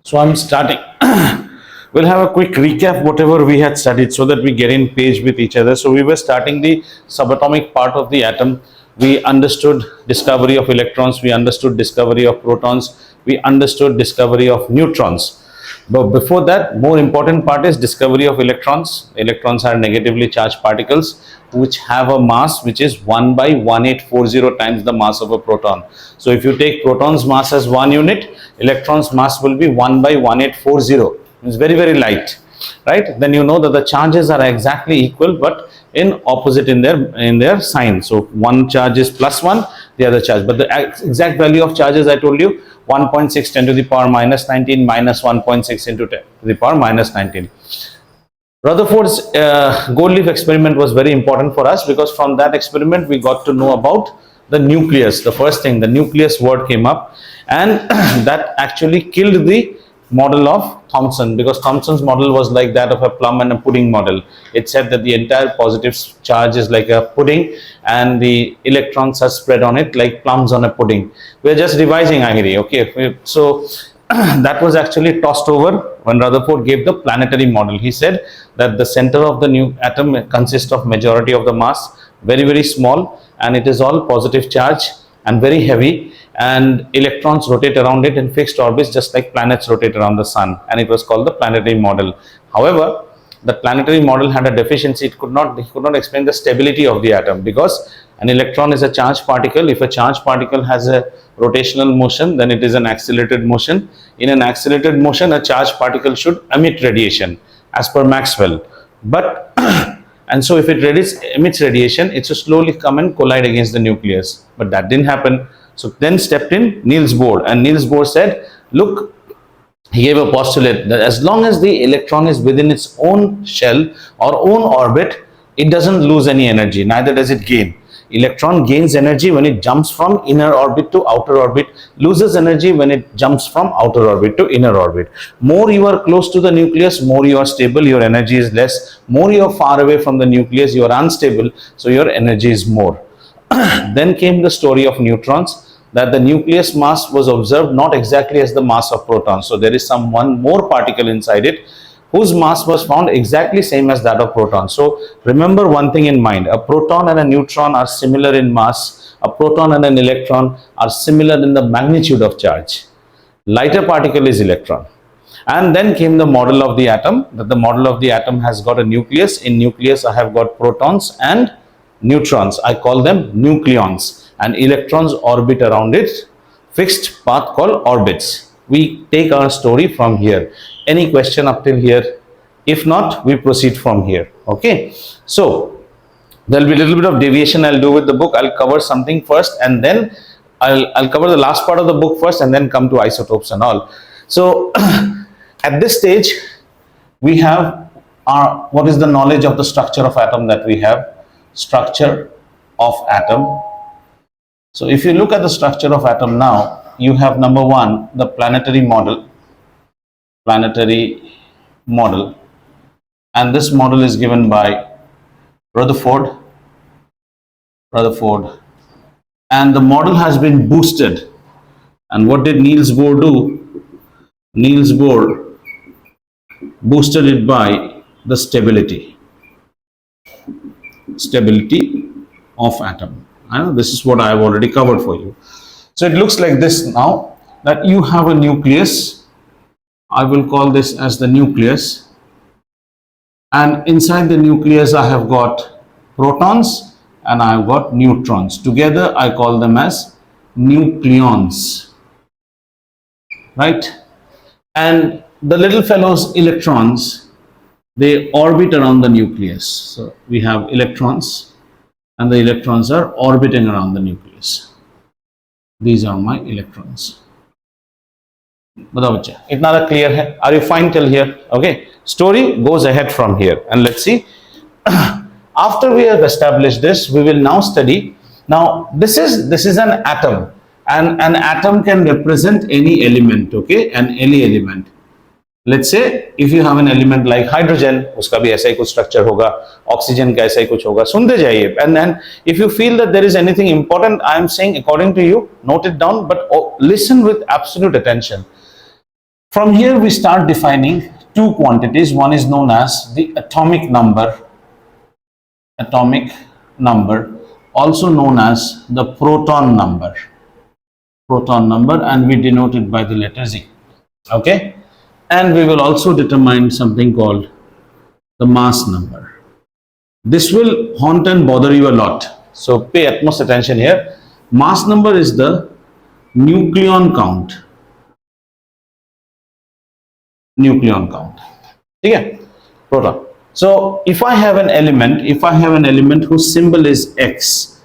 So I'm starting. We'll have a quick recap whatever we had studied so that we get in page with each other. So we were starting the subatomic part of the atom. We understood discovery of electrons. We understood discovery of protons. We understood discovery of neutrons. But before that, more important part is discovery of electrons. Electrons are negatively charged particles which have a mass which is 1 by 1840 times the mass of a proton. So if you take proton's mass as 1 unit, electron's mass will be 1 by 1840. It's very, very light, right? Then you know that the charges are exactly equal but in opposite in their sign. So one charge is +1, the other charge. But the exact value of charges I told you, 1.6 10 to the power minus 19 minus 1.6 into 10 to the power minus 19. Rutherford's gold leaf experiment was very important for us because from that experiment we got to know about the nucleus. The first thing, the nucleus word came up, and that actually killed the model of Thomson, because Thomson's model was like that of a plum and a pudding model. It said that the entire positive charge is like a pudding and the electrons are spread on it like plums on a pudding. We're just revising, Ahiri. Okay, so that was actually tossed over when Rutherford gave the planetary model. He said that the center of the new atom consists of majority of the mass, very, very small, and it is all positive charge and very heavy, and electrons rotate around it in fixed orbits just like planets rotate around the sun, and it was called the planetary model. However, the planetary model had a deficiency. It could not explain the stability of the atom, because an electron is a charged particle. If a charged particle has a rotational motion, then it is an accelerated motion. In an accelerated motion, a charged particle should emit radiation as per Maxwell. But and so if it emits radiation, it should slowly come and collide against the nucleus. But that didn't happen. So then stepped in Niels Bohr, and Niels Bohr said, look, he gave a postulate that as long as the electron is within its own shell or own orbit, it doesn't lose any energy, neither does it gain. Electron gains energy when it jumps from inner orbit to outer orbit, loses energy when it jumps from outer orbit to inner orbit. More you are close to the nucleus, more you are stable, your energy is less. More you are far away from the nucleus, you are unstable, so your energy is more. Then came the story of neutrons, that the nucleus mass was observed not exactly as the mass of protons. So there is one more particle inside it whose mass was found exactly same as that of protons. So remember one thing in mind, a proton and a neutron are similar in mass, a proton and an electron are similar in the magnitude of charge. Lighter particle is electron. And then came the model of the atom, that the model of the atom has got a nucleus. In nucleus I have got protons and neutrons. I call them nucleons, and electrons orbit around it, fixed path called orbits. We take our story from here. Any question up till here? If not, we proceed from here. Okay, so there will be a little bit of deviation I'll do with the book. I'll cover something first, and then I'll cover the last part of the book first, and then come to isotopes and all. So at this stage we have what is the knowledge of the structure of atom that we have? Structure of atom. So if you look at the structure of atom now, you have number one, the planetary model, and this model is given by Rutherford, and the model has been boosted. And what did Niels Bohr do? Niels Bohr boosted it by the stability of atom. I know this is what I have already covered for you. So it looks like this now, that you have a nucleus. I will call this as the nucleus, and inside the nucleus I have got protons and I have got neutrons. Together I call them as nucleons, right? And the little fellows, electrons, they orbit around the nucleus. So we have electrons, and the electrons are orbiting around the nucleus. These are my electrons. It's not clear. Are you fine till here? Okay. Story goes ahead from here, and let's see. After we have established this, we will now study. Now this is an atom, and an atom can represent any element. Okay, any element. Let's say if you have an element like hydrogen, उसका भी ऐसा ही कुछ structure होगा, oxygen का ऐसा ही कुछ होगा, सुनते जाइए. And then if you feel that there is anything important I am saying according to you, note it down, but listen with absolute attention. From here we start defining two quantities. One is known as the atomic number, also known as the proton number, and we denote it by the letter Z. Okay, and we will also determine something called the mass number. This will haunt and bother you a lot, so pay utmost attention here. Mass number is the nucleon count. Okay, proton. So if I have an element whose symbol is X,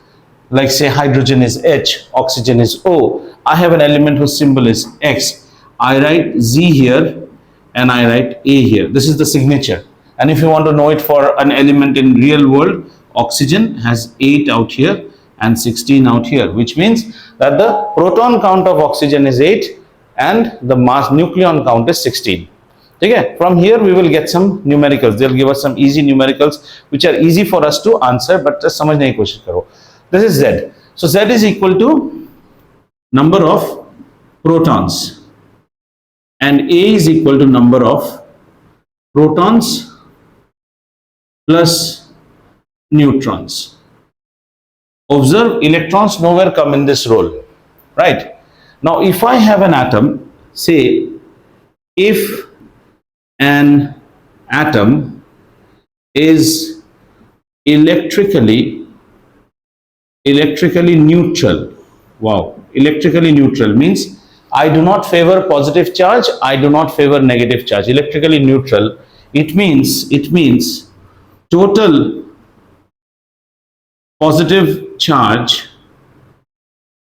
like say hydrogen is H, oxygen is O, I have an element whose symbol is X. I write Z here and I write A here. This is the signature. And if you want to know it for an element in real world, oxygen has 8 out here and 16 out here, which means that the proton count of oxygen is 8 and the mass nucleon count is 16. Okay, from here we will get some numericals. They'll give us some easy numericals which are easy for us to answer, but just समझने की कोशिश करो. This is Z. So Z is equal to number of protons and A is equal to number of protons plus neutrons. Observe, electrons nowhere come in this role, right? Now if I have an atom, say if an atom is electrically neutral. Wow, electrically neutral means I do not favor positive charge, I do not favor negative charge. Electrically neutral, it means total positive charge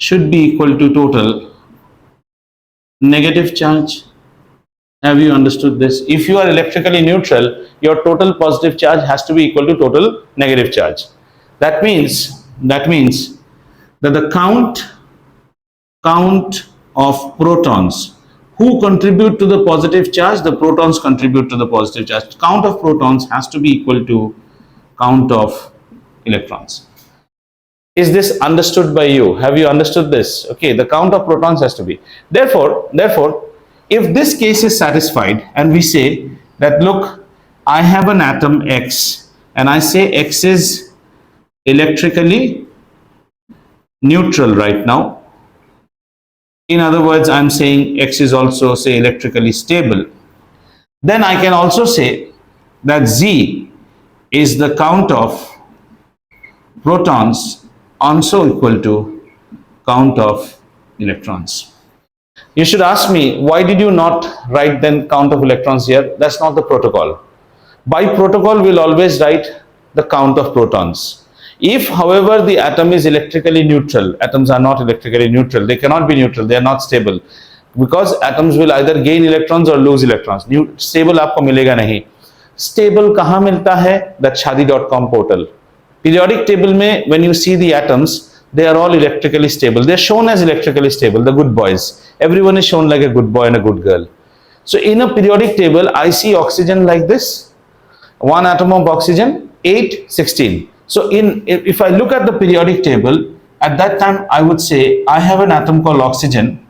should be equal to total negative charge. Have you understood this? If you are electrically neutral, your total positive charge has to be equal to total negative charge. That means that the count of protons who contribute to the positive charge, the protons contribute to the positive charge. Count of protons has to be equal to count of electrons. Is this understood by you? Have you understood this? Okay, the count of protons has to be. Therefore, if this case is satisfied and we say that look, I have an atom X and I say X is electrically neutral right now. In other words, I'm saying X is also say electrically stable. Then I can also say that Z is the count of protons also equal to count of electrons. You should ask me, why did you not write then count of electrons here? That's not the protocol. By protocol, we'll always write the count of protons. If, however, the atom is electrically neutral, atoms are not electrically neutral, they cannot be neutral, they are not stable. Because atoms will either gain electrons or lose electrons. Stable आपको मिलेगा नहीं. Stable कहाँ मिलता है? That shadi.com portal. Periodic table में, when you see the atoms, they are all electrically stable. They are shown as electrically stable, the good boys. Everyone is shown like a good boy and a good girl. So in a periodic table, I see oxygen like this. One atom of oxygen, 8, 16. So if I look at the periodic table, at that time I would say I have an atom called oxygen.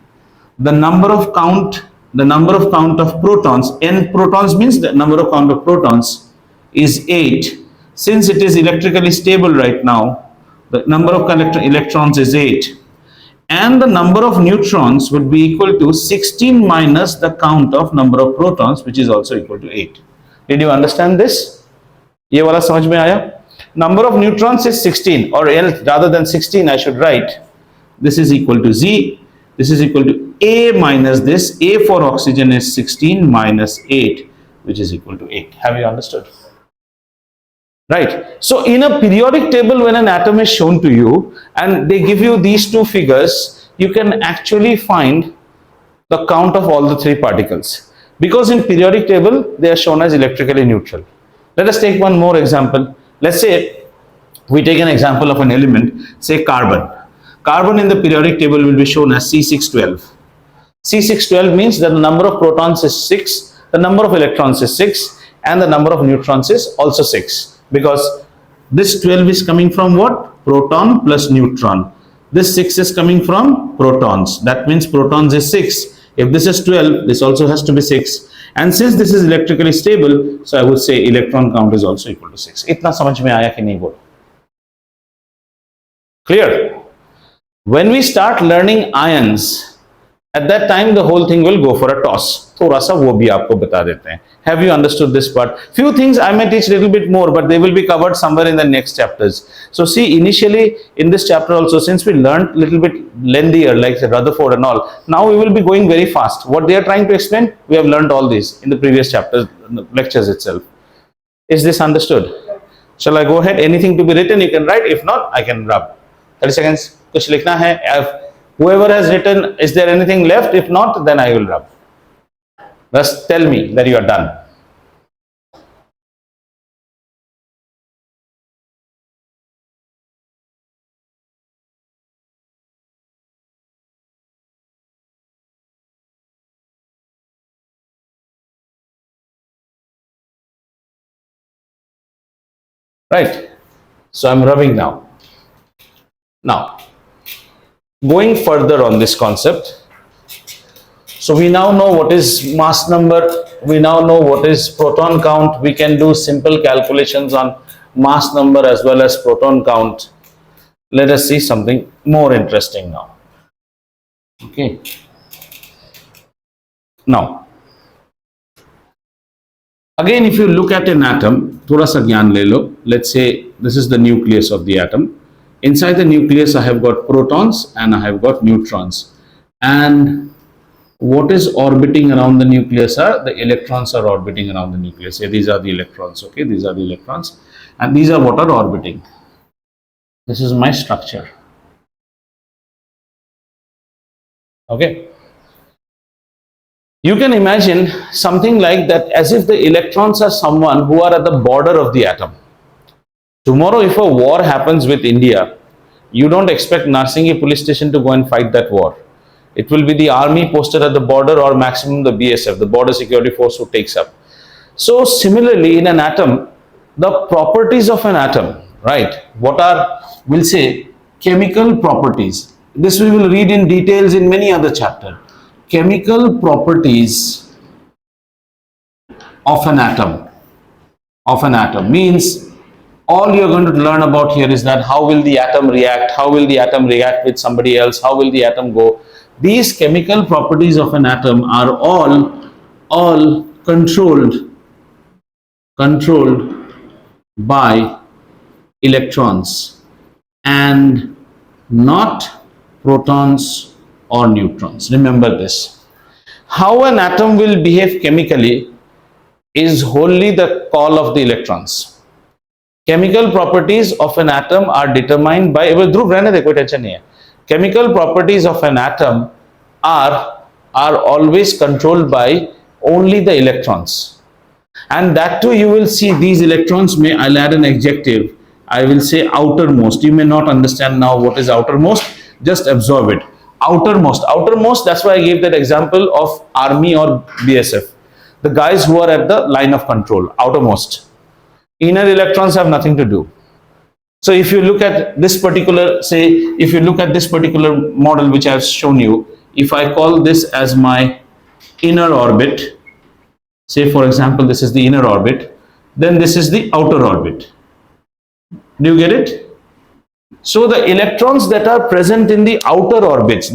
The number of count of protons, n protons means the number of count of protons is 8. Since it is electrically stable right now, the number of electrons is 8. And the number of neutrons would be equal to 16 minus the count of number of protons, which is also equal to 8. Did you understand this? ये वाला समझ में आया? Number of neutrons is 16, or else rather than 16 I should write this is equal to Z, this is equal to A minus this. A for oxygen is 16 minus 8, which is equal to 8. Have you understood? Right. So in a periodic table, when an atom is shown to you and they give you these two figures, you can actually find the count of all the three particles, because in periodic table they are shown as electrically neutral. Let us take one more example. Let's say we take an example of an element, say carbon. Carbon in the periodic table will be shown as C612. C612 means that the number of protons is 6, the number of electrons is 6, and the number of neutrons is also 6. Because this 12 is coming from what? Proton plus neutron. This 6 is coming from protons. That means protons is 6 If this is 12, this also has to be 6. And since this is electrically stable, so I would say electron count is also equal to 6. इतना समझ में आया कि नहीं बोलो? Clear? When we start learning ions, at that time the whole thing will go for a toss. थोड़ा सा वो भी आपको बता देते हैं. Have you understood this part? Few things I may teach a little bit more, but they will be covered somewhere in the next chapters. So see, initially in this chapter also, since we learned a little bit lengthier, like Rutherford and all, now we will be going very fast. What they are trying to explain, we have learned all these in the previous chapters, lectures itself. Is this understood? Shall I go ahead? Anything to be written, you can write. If not, I can rub. 30 seconds. कुछ लिखना है. Whoever has written, is there anything left? If not, then I will rub. Just tell me that you are done. Right. So I'm rubbing now. Now, going further on this concept. So we now know what is mass number, we now know what is proton count, we can do simple calculations on mass number as well as proton count. Let us see something more interesting now. Okay. Now, again, if you look at an atom, thoda sa gyan le lo. Let's say this is the nucleus of the atom. Inside the nucleus, I have got protons and I have got neutrons. And what is orbiting around the nucleus are the electrons are orbiting around the nucleus. Here, these are the electrons. Okay, these are the electrons, and these are what are orbiting. This is my structure. Okay. You can imagine something like that, as if the electrons are someone who are at the border of the atom. Tomorrow, if a war happens with India, you don't expect Narsingi police station to go and fight that war. It will be the army posted at the border, or maximum the BSF, the border security force, who takes up. So similarly, in an atom, the properties of an atom, right? What are, we'll say, chemical properties. This we will read in details in many other chapters. Chemical properties of an atom. Means all you're going to learn about here is that how will the atom react? How will the atom react with somebody else? How will the atom go? These chemical properties of an atom are all controlled by electrons and not protons or neutrons. Remember this. How an atom will behave chemically is wholly the call of the electrons. Chemical properties of an atom are determined by, Dhruv रहने दे, कोई tension नहीं है. Chemical properties of an atom are always controlled by only the electrons. And that too, you will see these electrons may, I'll add an adjective, I will say outermost. You may not understand now what is outermost, just absorb it. Outermost, that's why I gave that example of army or BSF. The guys who are at the line of control, outermost. Inner electrons have nothing to do. So if you look at this particular, say, if you look at this particular model which I have shown you, if I call this as my inner orbit, say for example, this is the inner orbit, then this is the outer orbit. Do you get it? So the electrons that are present in the outer orbits,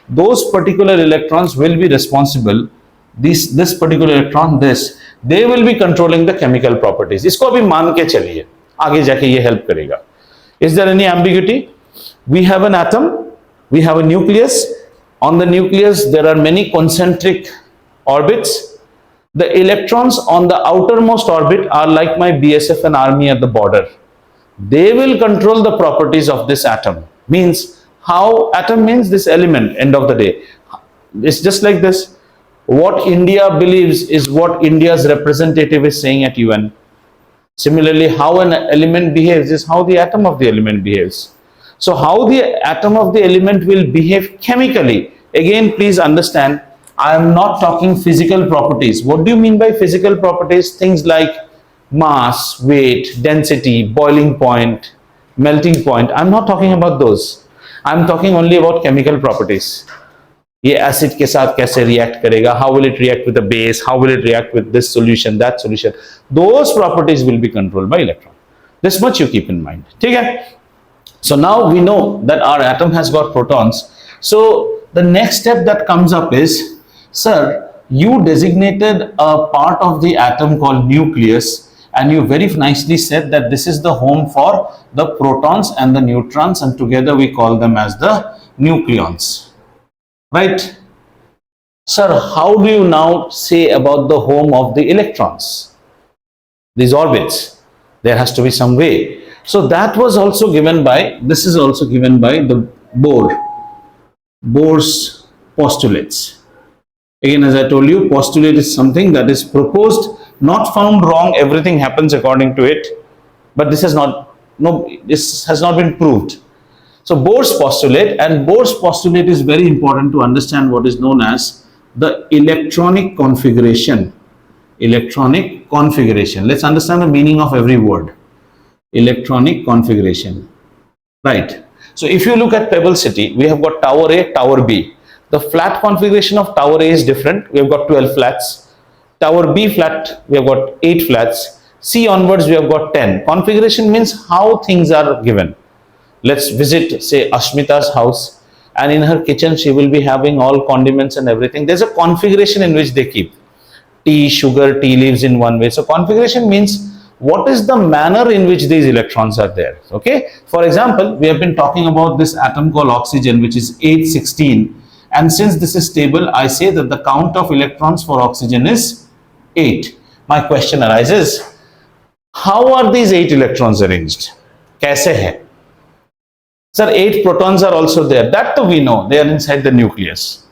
those particular electrons will be responsible, this particular electron, they will be controlling the chemical properties. इसको अभी मान के चलिए, आगे जाके ये help करेगा. Is there any ambiguity? We have an atom, we have a nucleus. On the nucleus, there are many concentric orbits. The electrons on the outermost orbit are like my BSF and army at the border. They will control the properties of this atom. Means, how atom means this element, end of the day. It's just like this. What India believes is what India's representative is saying at UN. Similarly, how an element behaves is how the atom of the element behaves. So how the atom of the element will behave chemically, again please understand, I am not talking physical properties. What do you mean by physical properties? Things like mass, weight, density, boiling point, melting point. I'm not talking about those. I am talking only about chemical properties. ये acid के साथ कैसे react करेगा, how will it react with the base, how will it react with this solution, that solution, those properties will be controlled by electron. This much you keep in mind. ठीक है. So now we know that our atom has got protons. So the next step that comes up is, sir, you designated a part of the atom called nucleus, and you very nicely said that this is the home for the protons and the neutrons, and together we call them as the nucleons. Right? Sir, how do you now say about the home of the electrons? These orbits. There has to be some way. So that was also given by, this is also given by the Bohr's postulates. Again, as I told you, postulate is something that is proposed, not found wrong, everything happens according to it, but this has not been proved. So Bohr's postulate, and Bohr's postulate is very important to understand what is known as the electronic configuration. Electronic configuration. Let's understand the meaning of every word. Electronic configuration. Right. So if you look at Pebble City, we have got tower A, tower B. The flat configuration of tower A is different. We have got 12 flats. Tower B flat, we have got 8 flats. C onwards, we have got 10. Configuration means how things are given. Let's visit, say, Ashmita's house, and in her kitchen, she will be having all condiments and everything. There's a configuration in which they keep tea, sugar, tea leaves in one way. So configuration means what is the manner in which these electrons are there. Okay. For example, we have been talking about this atom called oxygen, which is 816, and since this is stable, I say that the count of electrons for oxygen is 8. My question arises, how are these 8 electrons arranged? Kaise hai? Sir, 8 protons are also there. That too we know, they are inside the nucleus.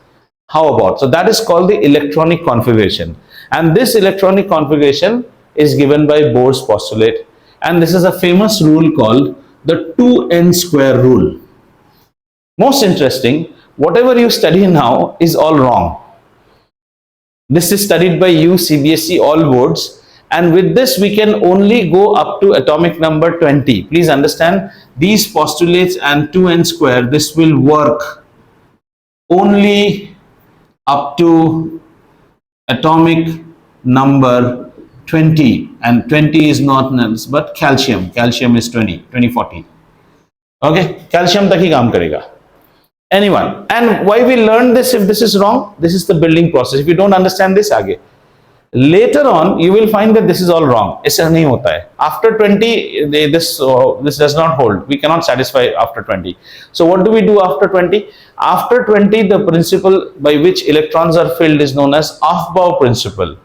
How about? So that is called the electronic configuration, and this electronic configuration is given by Bohr's postulate, and this is a famous rule called the 2n square rule. Most interesting, whatever you study now is all wrong. This is studied by you, CBSE, all boards, and with this we can only go up to atomic number 20. Please understand, these postulates and 2n square, this will work only up to atomic number 20, and 20 is not else but calcium is 2040. Okay, calcium tak hi kaam karega. Anyone, and why we learn this? If this is wrong, this is the building process. If you don't understand this, aage later on you will find that this is all wrong. Aisa nahi hota hai. After 20, this does not hold. We cannot satisfy after 20. So what do we do after 20? After 20, the principle by which electrons are filled is known as Aufbau principle.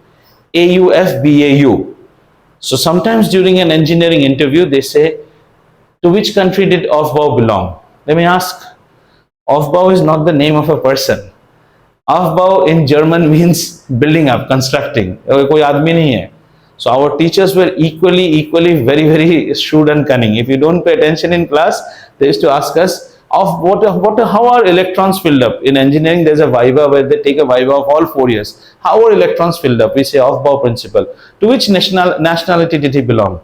AUFBAU. So sometimes during an engineering interview, they say, to which country did Aufbau belong? Let me ask, Aufbau is not the name of a person. Aufbau in German means building up, constructing. Koi aadmi nahi hai. So our teachers were equally very, very shrewd and cunning. If you don't pay attention in class, they used to ask us, how are electrons filled up? In engineering, there's a viva where they take a viva of all 4 years. How are electrons filled up? We say Aufbau principle. To which nationality did he belong?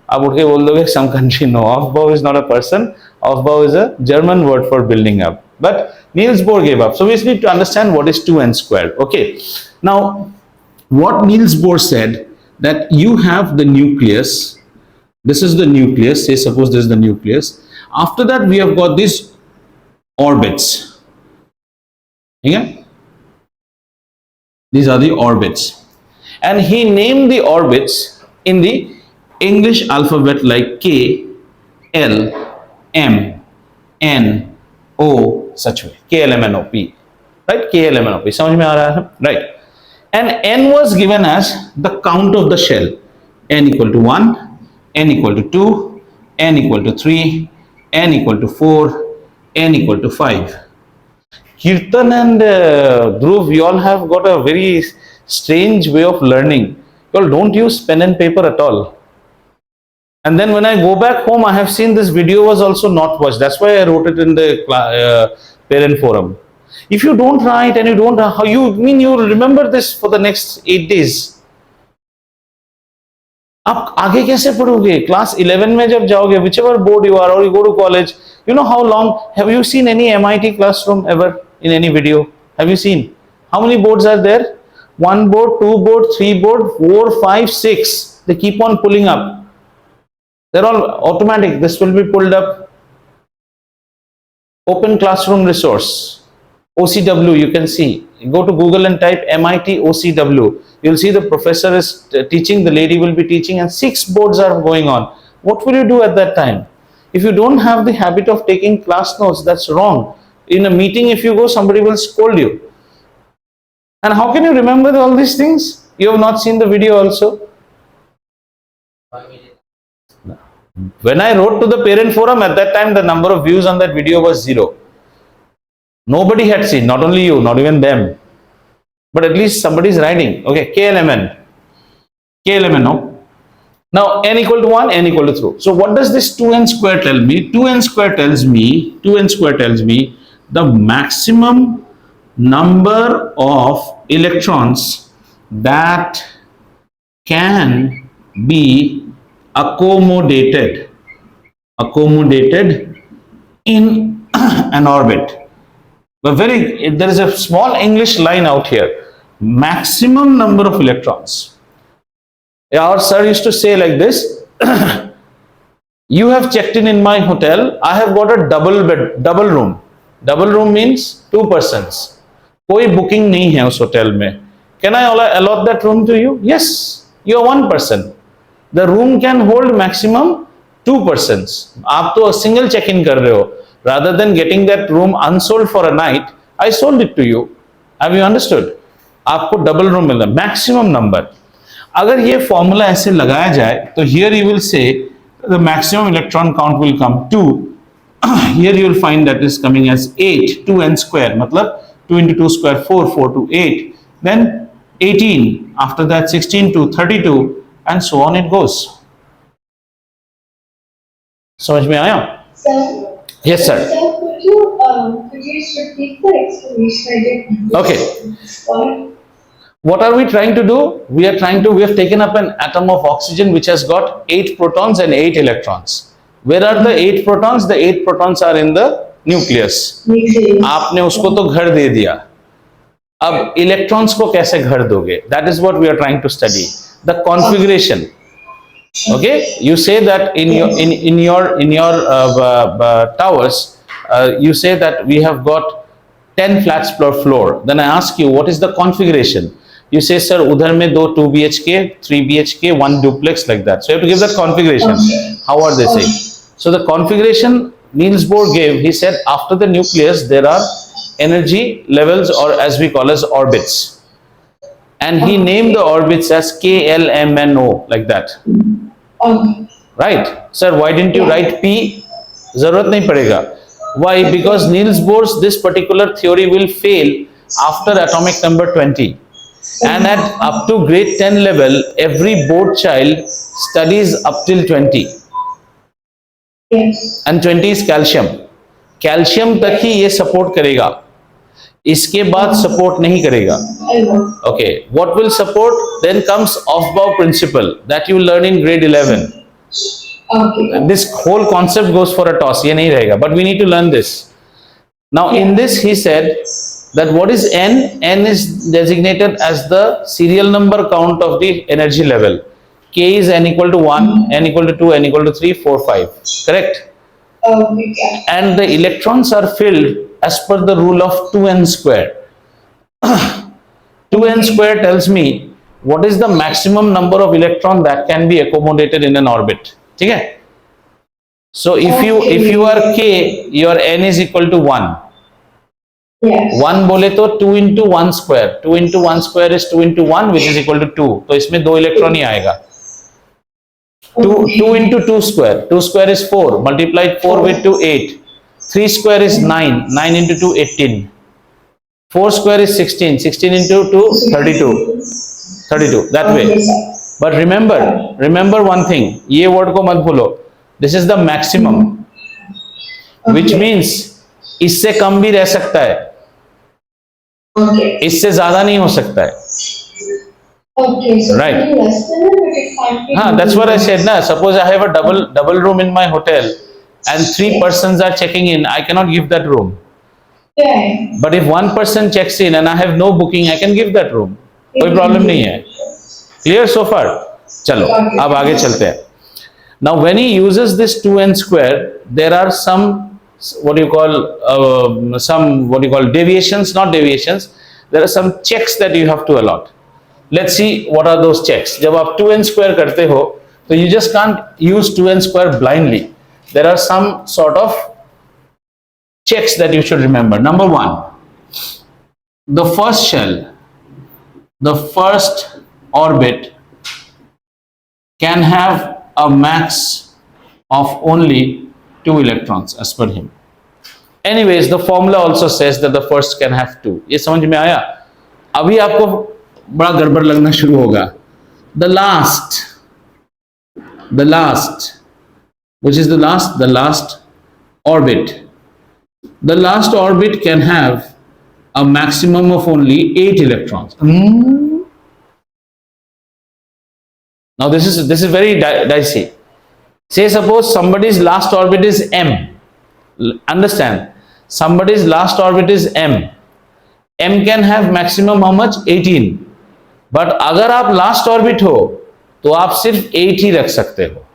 Ab utke bol doge some country. No, Aufbau is not a person. Aufbau is a German word for building up. But Niels Bohr gave up. So we need to understand what is 2n squared. Okay. Now, what Niels Bohr said, that you have the nucleus. This is the nucleus. Say suppose this is the nucleus. After that, we have got these orbits. Yeah? These are the orbits, and he named the orbits in the English alphabet like K, L, M, N, O, such way. K, L, M, N, O, P. Right? K, L, M, N, O, P. समझ में आ रहा है? Right. And N was given as the count of the shell. N equal to 1, N equal to 2, N equal to 3, N equal to 4, N equal to 5. Kirtan and Dhruv, you all have got a very strange way of learning. You all don't use pen and paper at all. And then when I go back home, I have seen this video was also not watched. That's why I wrote it in the parent forum. If you don't write and you don't, how you mean you will remember this for the next 8 days? आप आगे कैसे पढ़ोगे? Class 11 में जब जाओगे, whichever board you are or you go to college, you know how long have you seen any MIT classroom ever in any video? Have you seen how many boards are there? One board, two board, three board, four, five, six. They keep on pulling up. They're all automatic. This will be pulled up. Open Classroom Resource, OCW, you can see. Go to Google and type MIT OCW. You'll see the professor is teaching, the lady will be teaching, and 6 boards are going on. What will you do at that time? If you don't have the habit of taking class notes, that's wrong. In a meeting, if you go, somebody will scold you. And how can you remember all these things? You have not seen the video also. When I wrote to the parent forum, at that time the number of views on that video was 0. Nobody had seen, not only you, not even them. But at least somebody is writing. Okay, KLMN. KLMN, no? Now n equal to 1, n equal to 2. So what does this 2n square tell me? 2n square tells me the maximum number of electrons that can be accommodated in an orbit. But there is a small English line out here. Maximum number of electrons. Our sir used to say like this, you have checked in my hotel, I have got a double room. Double room means 2 persons. कोई booking नहीं है उस hotel में. Can I allot that room to you? Yes, you are 1 person. The room can hold maximum 2 persons. आप तो single check-in कर रहे हो. Rather than getting that room unsold for a night, I sold it to you. Have you understood? आपको double room मिला, maximum number. अगर ये formula ऐसे लगाया जाए, तो here you will say the maximum electron count will come 2. Here you will find that is coming as 8, 2n square. मतलब 2 into 2 square, 4, 4 to 8. Then 18. After that 16 to 32, and so on it goes. समझ में आया? Sir. Yes, sir. Sir, could you just repeat the explanation I did? Okay. What are we trying to do? We have taken up an atom of oxygen which has got 8 protons and 8 electrons. Where are the 8 protons? The 8 protons are in the nucleus. आपने उसको तो घर दे दिया. अब electrons को कैसे घर दोगे? That is what we are trying to study. The configuration. Okay, you say that in your towers, you say that we have got 10 flats per floor. Then I ask you, what is the configuration? You say, sir, udhar mein 2 BHK, 3 BHK, 1 duplex, like that. So you have to give that configuration. How are they saying? So the configuration Niels Bohr gave, he said after the nucleus there are energy levels, or as we call as orbits. And he named the orbits as K, L, M, and O, like that. Right? Sir, why didn't you write P? Zarurat nahi padega. Why? Because Niels Bohr's this particular theory will fail after atomic number 20. And at up to grade 10 level, every board child studies up till 20. Yes. And 20 is calcium. Calcium तक ही ये support करेगा. इसके बाद support नहीं करेगा. Okay. What will support? Then comes Aufbau principle that you learn in grade 11. Okay. This whole concept goes for a toss. ये नहीं रहेगा. But we need to learn this. Now in this he said that what is N? N is designated as the serial number count of the energy level. K is N equal to 1, N equal to 2, N equal to 3, 4, 5. Correct? Okay. And the electrons are filled as per the rule of 2n square. 2n square tells me what is the maximum number of electron that can be accommodated in an orbit. Okay? So if you are K, your N is equal to 1. Yes. 1 बोले तो 2 into 1 square. 2 into 1 square is 2 into 1, which is equal to 2. तो इसमें 2 electron ही आएगा. 2 into 2 square. 2 square is 4. Multiplied 4 with 2, 8. 3 square is 9. 9 into 2, 18. 4 square is 16. 16 into 2, 32. 32. That way. But remember one thing. ये word को मत भूलो. This is the maximum. Which means इससे कम भी रह सकता है. इससे ज्यादा नहीं हो सकता है. Okay, so Right. it can be less than it, but it can't be. That's what I said. Na, suppose I have a double room in my hotel, and 3 persons are checking in. I cannot give that room. Right. But if 1 person checks in and I have no booking, I can give that room. कोई problem नहीं है. Clear so far? चलो अब आगे चलते हैं. Now when he uses this 2n square, there are some deviations, not deviations. There are some checks that you have to allot. Let's see what are those checks. जब आप 2n square करते हो, तो you just can't use 2n square blindly. There are some sort of checks that you should remember. Number one, the first shell, the first orbit can have a max of only 2 electrons as per him. Anyways, the formula also says that the first can have 2. ये समझ में आया? अभी आपको बड़ा गड़बड़ लगना शुरू होगा. The last, which is the last orbit. The last orbit can have a maximum of only 8 electrons. Now this is very dicey. Say suppose somebody's last orbit is M. Understand? Somebody's last orbit is M. M can have maximum how much? 18. But अगर आप last orbit हो तो आप सिर्फ 8 ही रख सकते हो.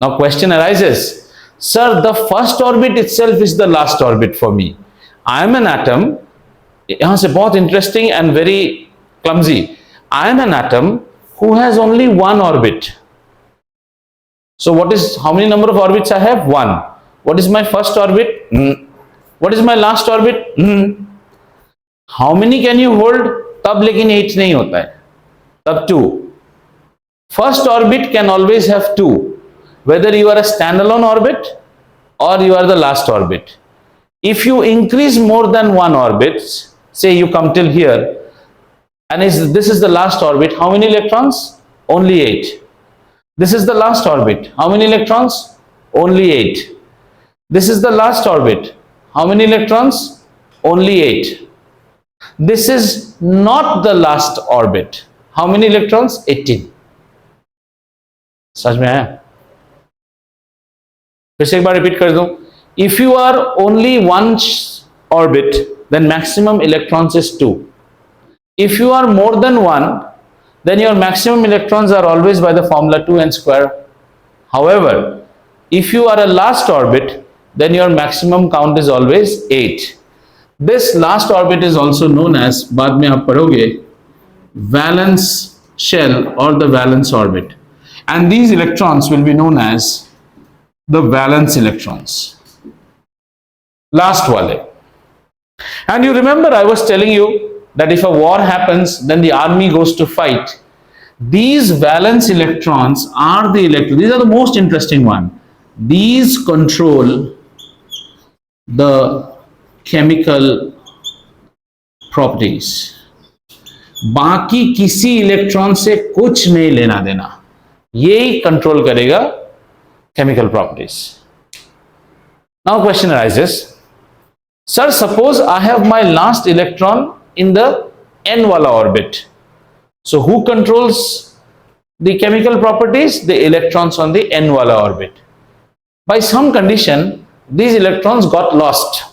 Now question arises, sir, the first orbit itself is the last orbit for me. I am an atom. यहाँ से बहुत interesting and very clumsy. I am an atom who has only one orbit. So how many number of orbits I have? 1. What is my first orbit? What is my last orbit? How many can you hold? तब लेकिन 8 नहीं होता है. तब 2. First orbit can always have 2. Whether you are a standalone orbit or you are the last orbit. If you increase more than one orbit, say you come till here, and this is the last orbit, how many electrons? Only 8. This is the last orbit. How many electrons? Only 8. This is the last orbit. How many electrons? Only 8. This is not the last orbit. How many electrons? 18. समझ में आया? फिर से एक बार repeat कर दूं. If you are only one orbit, then maximum electrons is 2. If you are more than one, then your maximum electrons are always by the formula 2n square. However, if you are a last orbit, then your maximum count is always 8. This last orbit is also known as, बाद में आप पढ़ोगे, valence shell or the valence orbit. And these electrons will be known as the valence electrons. Last wale. And you remember I was telling you that if a war happens, then the army goes to fight. These valence electrons are the electrons. These are the most interesting one. These control the chemical properties. बाकी किसी electron से कुछ नहीं लेना देना. यही control करेगा chemical properties. Now question arises, sir, suppose I have my last electron in the n wala orbit. So who controls the chemical properties? The electrons on the n wala orbit. By some condition, these electrons got lost.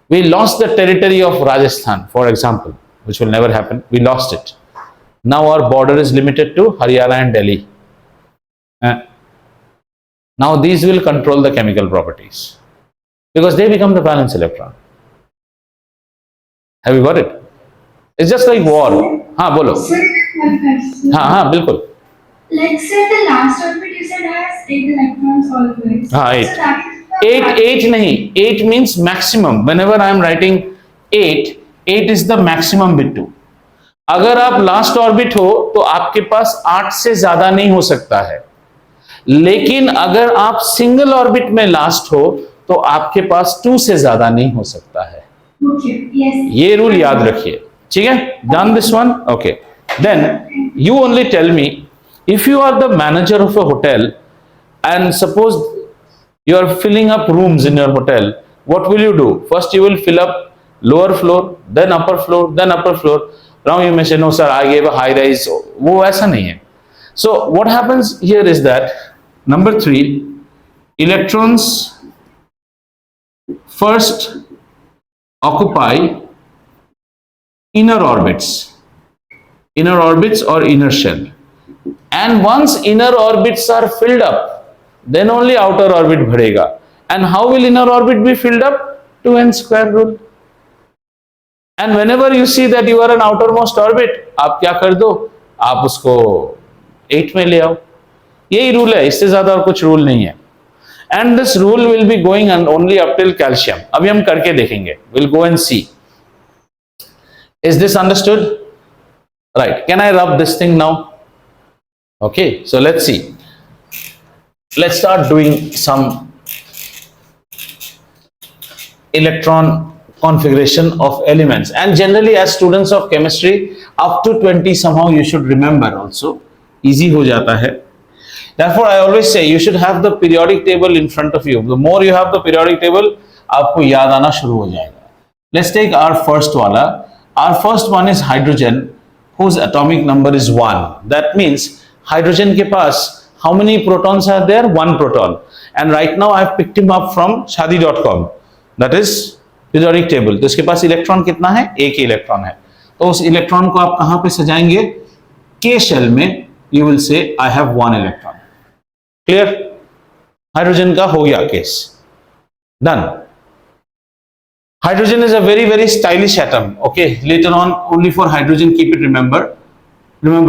We lost the territory of Rajasthan, for example, which will never happen. We lost it. Now our border is limited to Haryana and Delhi. Now these will control the chemical properties because they become the valence electron. Have you got it? It's just like war. हाँ बोलो. हाँ बिल्कुल. Like say the last orbit you said has 8 electrons always. हाँ 8. So 8 नहीं. 8 means maximum. Whenever I am writing 8, 8 is the maximum bit 2. अगर आप last orbit हो तो आपके पास 8 से ज्यादा नहीं हो सकता है. लेकिन अगर आप सिंगल ऑर्बिट में लास्ट हो तो आपके पास 2 से ज्यादा नहीं हो सकता है. Okay. Yes. ये रूल याद रखिए. ठीक है? Done this one? Okay. Then you only tell me, if you are the manager of a hotel and suppose you are filling up rooms in your hotel, what will you do? First you will fill up lower floor, then upper floor, then upper floor. Now you may say, no sir, I gave a high rise. वो ऐसा नहीं है. So what happens here is that number 3, electrons first occupy inner orbits or inner shell, and once inner orbits are filled up, then only outer orbit bharega. And how will inner orbit be filled up? 2n square rule. And whenever you see that you are an outermost orbit, आप क्या कर दो, आप उसको 8 में ले आओ. यही रूल है, इससे ज्यादा और कुछ रूल नहीं है. And this rule will be going on only up till calcium. अभी हम करके देखेंगे. We'll go and see. Is this understood? Right. Can I rub this thing now? Okay. So let's see. Let's start doing some electron configuration of elements. And generally, as students of chemistry, up to 20 somehow you should remember also. Easy हो जाता है. Therefore, I always say you should have the periodic table in front of you. The more you have the periodic table, आपको याद आना शुरू हो जाएगा. Let's take our first वाला. Our first one is hydrogen, whose atomic number is 1. That means hydrogen के पास how many protons are there? 1 proton. And right now I have picked him up from shadi.com. That is periodic table. तो इसके पास electron कितना है? एक ही electron है. तो उस electron को आप कहां पे सजाएंगे? K shell में you will say I have 1 electron. Clear? Hydrogen का हो गया case. Done. Hydrogen is a very, very stylish atom. Okay, later on, only for hydrogen, keep it remember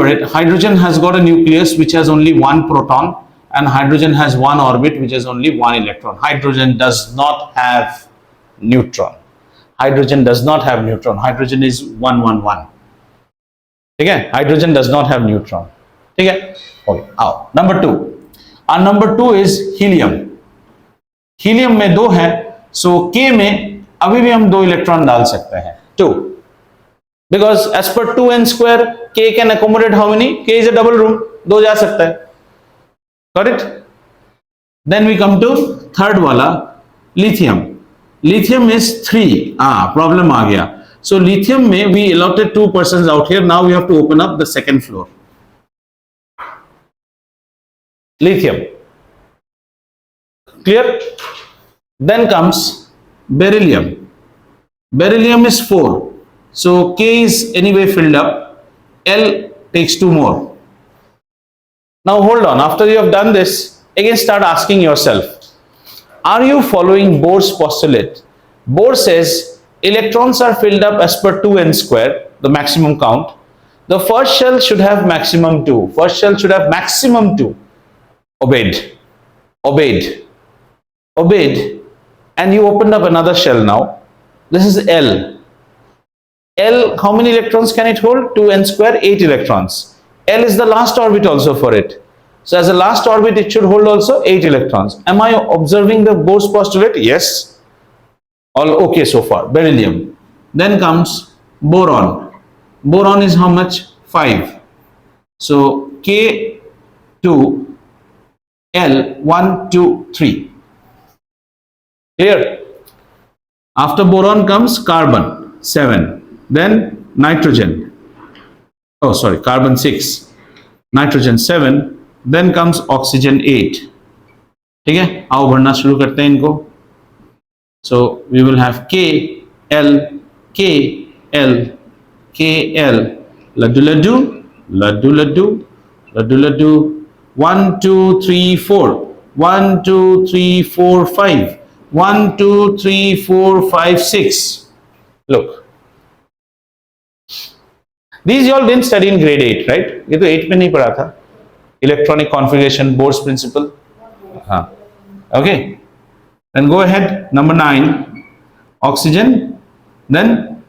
it. Hydrogen has got a nucleus which has only 1 proton, and hydrogen has 1 orbit which has only 1 electron. Hydrogen does not have neutron. Hydrogen does not have neutron. Hydrogen is 1 1 1. Okay, hydrogen does not have neutron. Okay, okay. Number 2. Our number 2 is helium. Helium में 2 है, so K में अभी भी हम 2 electron डाल सकते हैं. 2. Because as per 2n square, K can accommodate how many? K is a double room. 2 जा सकता है. Got it? Then we come to third वाला, lithium. Lithium is 3. Problem आ गया. So lithium में we allotted 2 persons out here. Now we have to open up the second floor. Lithium. Clear? Then comes beryllium. Beryllium is 4. So K is anyway filled up. L takes 2 more. Now hold on. After you have done this, again start asking yourself, are you following Bohr's postulate? Bohr says electrons are filled up as per 2n square, the maximum count. The first shell should have maximum 2. First shell should have maximum 2. Obeyed. And you opened up another shell now. This is L. L, how many electrons can it hold? 2n square, 8 electrons. L is the last orbit also for it. So as a last orbit, it should hold also 8 electrons. Am I observing the Bohr's postulate? Yes. All okay so far. Beryllium. Then comes boron. Boron is how much? 5. So K2, L, 1, 2, 3. Clear? After boron comes carbon, 7. Then nitrogen. Oh, sorry, carbon 6. Nitrogen 7. Then comes oxygen 8. ठीक है? आओ भरना शुरू करते हैं इनको. So we will have K, L, K, L, K, L. Laddu, laddu, laddu, laddu, laddu, laddu. 1, 2, 3, 4. 1, 2, 3, 4, 5. 1, 2, 3, 4, 5, 6. Look. These you all didn't study in grade 8, right? ये तो 8 में नहीं पढ़ा था. Electronic configuration, Bohr's principle. Okay. Then go ahead. Number 9, oxygen. Then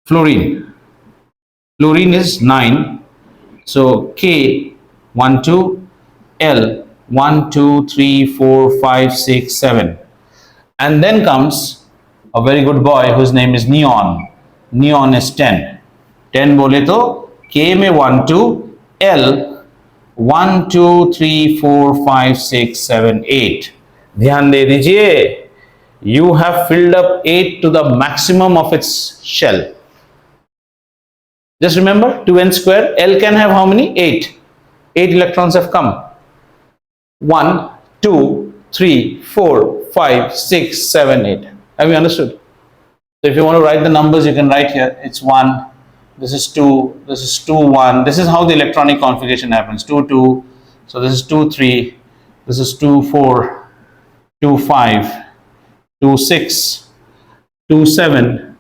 fluorine. Fluorine is 9. So K, 1, 2. L, 1, 2, 3, 4, 5, 6, 7. And then comes a very good boy whose name is neon. Neon is 10. 10 बोले तो K में 1, 2, L 1, 2, 3, 4, 5, 6, 7, 8. ध्यान दे दीजिए, you have filled up 8 to the maximum of its shell. Just remember 2n square, L can have how many? 8. 8 electrons have come. 1, 2, 3, 4, 5, 6, 7, 8. Have you understood? So if you want to write the numbers, you can write here. It's 1, this is 2, this is 2, 1. This is how the electronic configuration happens. 2, 2. So this is 2, 3. This is 2, 4, 2, 5, 2, 6, 2, 7,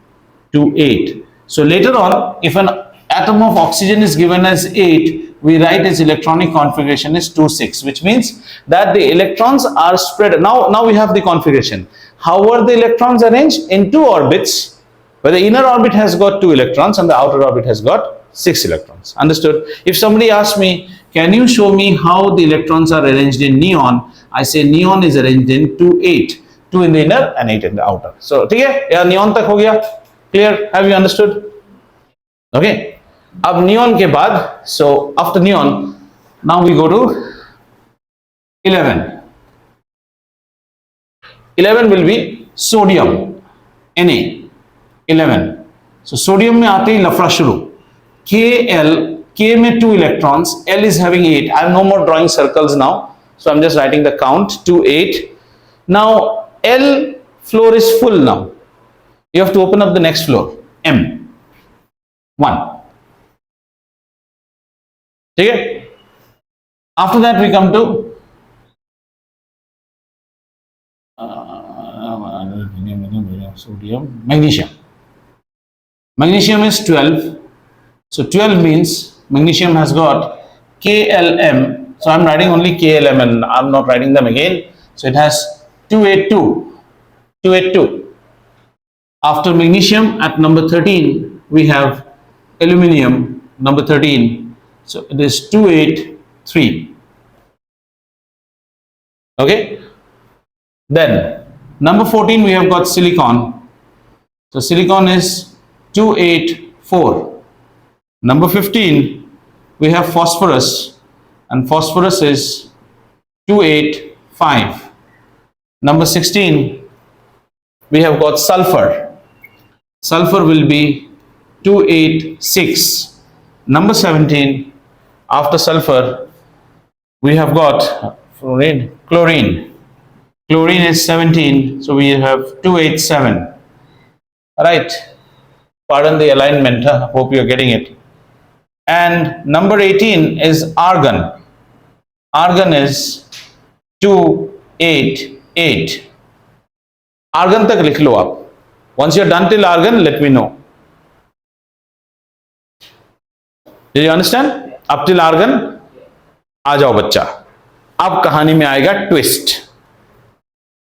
2, 8. So later on, if an atom of oxygen is given as 8, we write its electronic configuration is 2, 6, which means that the electrons are spread. Now we have the configuration. How are the electrons arranged? In two orbits, where the inner orbit has got 2 electrons and the outer orbit has got 6 electrons. Understood? If somebody asks me, can you show me how the electrons are arranged in neon? I say neon is arranged in 2, 8. 2 in the inner and 8 in the outer. So, ठीक है? या neon तक हो गया? Clear? Have you understood? Okay. अब neon के बाद, so after neon, now we go to 11. 11 will be sodium, Na. 11. So sodium में आते ही लफड़ा शुरू. Kl, K में 2 electrons, L is having 8. I have no more drawing circles now, so I'm just writing the count. 2, 8. Now L floor is full now. You have to open up the next floor. M. 1. ठीक है? After that we come to sodium, magnesium. Magnesium is 12. So 12 means magnesium has got KLM. So I'm writing only KLM and I'm not writing them again. So it has 282. 282. After magnesium at number 13, we have aluminium, number 13. So it is 283. Okay. Then number 14, we have got silicon. So silicon is 284. Number 15, we have phosphorus, and phosphorus is 285. Number 16, we have got sulfur. Sulfur will be 286. Number 17, after sulfur, we have got chlorine. Chlorine is 17, so we have 287. Right? Pardon the alignment, hope you are getting it. And number 18 is argon. Argon is 288. Argon तक लिख लो आप. Once you're done till argon, let me know. Did you understand? Up till argon, आ जाओ बच्चा. अब कहानी में आएगा twist.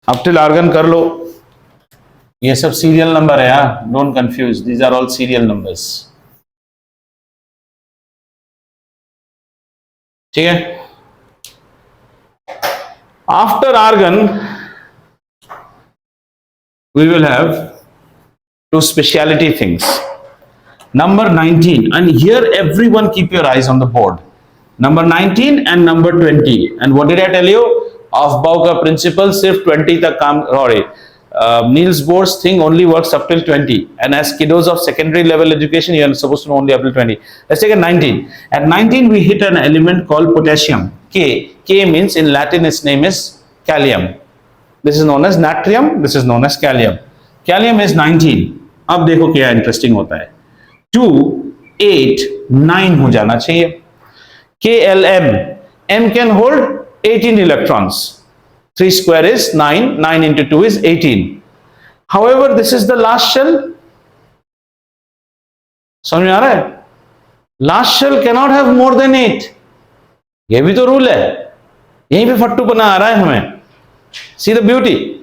Up till argon कर लो. ये सब सीरियल नंबर है यार. Don't confuse. These are all serial numbers. ठीक है? After argon, we will have two speciality things. Number 19, and here everyone keep your eyes on the board. Number 19 and number 20. And what did I tell you? Aufbau का principle सिर्फ 20 तक काम. Sorry, Niels Bohr's thing only works up till 20. And as kiddos of secondary level education, you are supposed to know only up till 20. Let's take a 19. At 19, we hit an element called potassium. K. K means in Latin its name is kalium. This is known as natrium. This is known as kalium. Kalium is 19. अब देखो क्या interesting होता है. 2, 8, 9 हो जाना चाहिए. KLM. M can hold 18 electrons. 3 square is 9. 9 into 2 is 18. However, this is the last shell. समझ में आ रहा है? Last shell cannot have more than 8. ये भी तो रूल है. यहीं पे फट्टूपना आ रहा है हमें. See the beauty.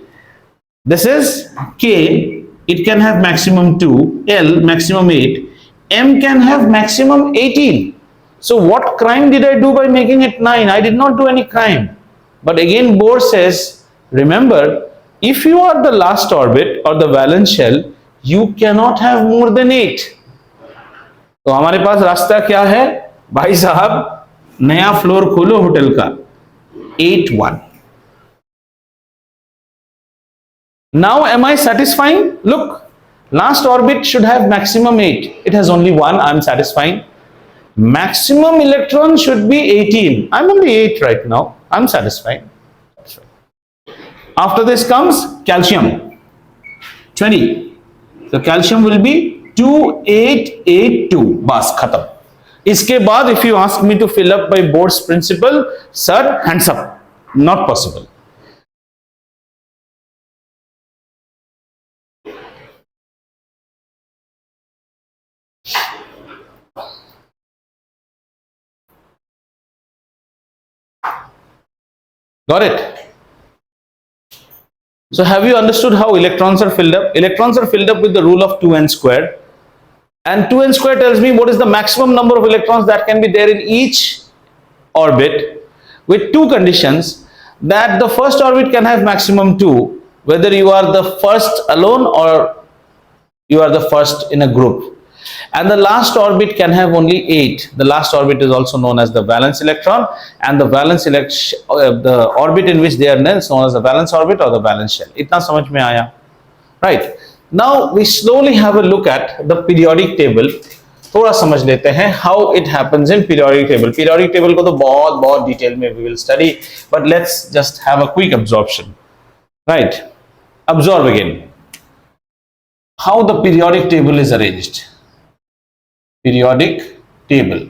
This is K. It can have maximum 2. L maximum 8. M can have maximum 18. So what crime did I do by making it 9? I did not do any crime. But again Bohr says, remember, if you are the last orbit or the valence shell, you cannot have more than 8. तो हमारे पास रास्ता क्या है? भाई साहब, नया floor खोलो hotel का. 8-1. Now, am I satisfying? Look, last orbit should have maximum 8. It has only 1. I'm satisfying. Maximum electron should be 18. I'm only 8 right now. I'm satisfied. After this comes calcium, 20. So calcium will be 2882. Bas, khatam. Iske baad, if you ask me to fill up by Bohr's principle, sir, hands up. Not possible. Got it? So have you understood how electrons are filled up? Electrons are filled up with the rule of 2n squared. And 2n squared tells me what is the maximum number of electrons that can be there in each orbit, with two conditions: that the first orbit can have maximum 2, whether you are the first alone or you are the first in a group. And the last orbit can have only 8. The last orbit is also known as the valence electron, and the the orbit in which they are is known as the valence orbit or the valence shell. Itna samajh mein aaya? Right. Now we slowly have a look at the periodic table. थोड़ा समझ लेते हैं how it happens in periodic table. Periodic table को तो बहुत detail में we will study, but let's just have a quick absorption. Right. Absorb again. How the periodic table is arranged. Periodic table.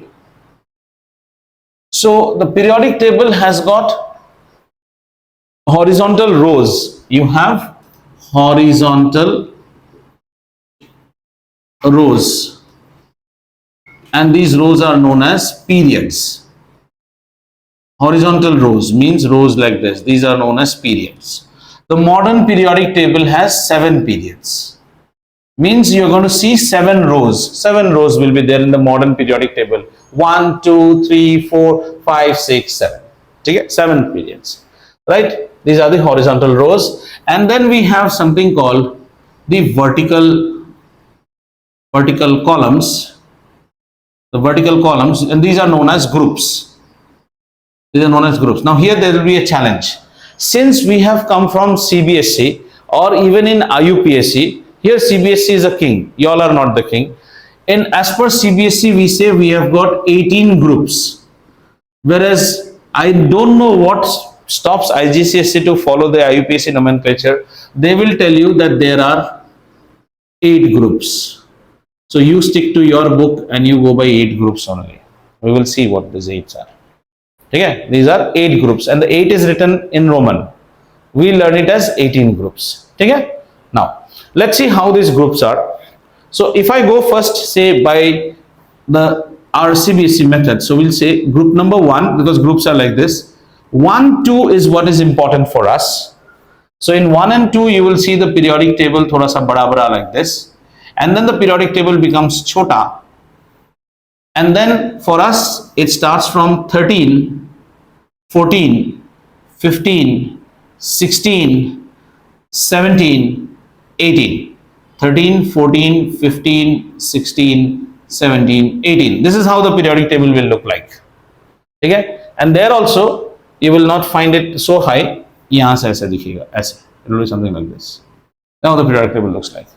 So the periodic table has got horizontal rows. You have horizontal rows, and these rows are known as periods. Horizontal rows means rows like this. These are known as periods. The modern periodic table has 7 periods. Means you're going to see 7 rows. 7 rows will be there in the modern periodic table. 1, 2, 3, 4, 5, 6, 7. Okay? 7 periods. Right? These are the horizontal rows. And then we have something called the vertical columns. The vertical columns, and these are known as groups. These are known as groups. Now here there will be a challenge. Since we have come from CBSE or even in IUPSC, here CBSE is a king. You all are not the king. And as per CBSE, we say we have got 18 groups. Whereas I don't know what stops IGCSE to follow the IUPSC nomenclature. They will tell you that there are 8 groups. So you stick to your book and you go by 8 groups only. We will see what these 8s are. Okay? These are 8 groups, and the 8 is written in Roman. We learn it as 18 groups. Okay? Now, let's see how these groups are. So if I go first, say by the RCBSE method, so we'll say group number 1, because groups are like this. 1, 2 is what is important for us. So in 1 and 2, you will see the periodic table thoda sa bada like this. And then the periodic table becomes chota. And then for us, it starts from 13, 14, 15, 16, 17, 18. 13, 14, 15, 16, 17, 18. This is how the periodic table will look like. Okay? And there also, you will not find it so high. यहाँ से ऐसे दिखेगा, ऐसे. It will be something like this. Now the periodic table looks like.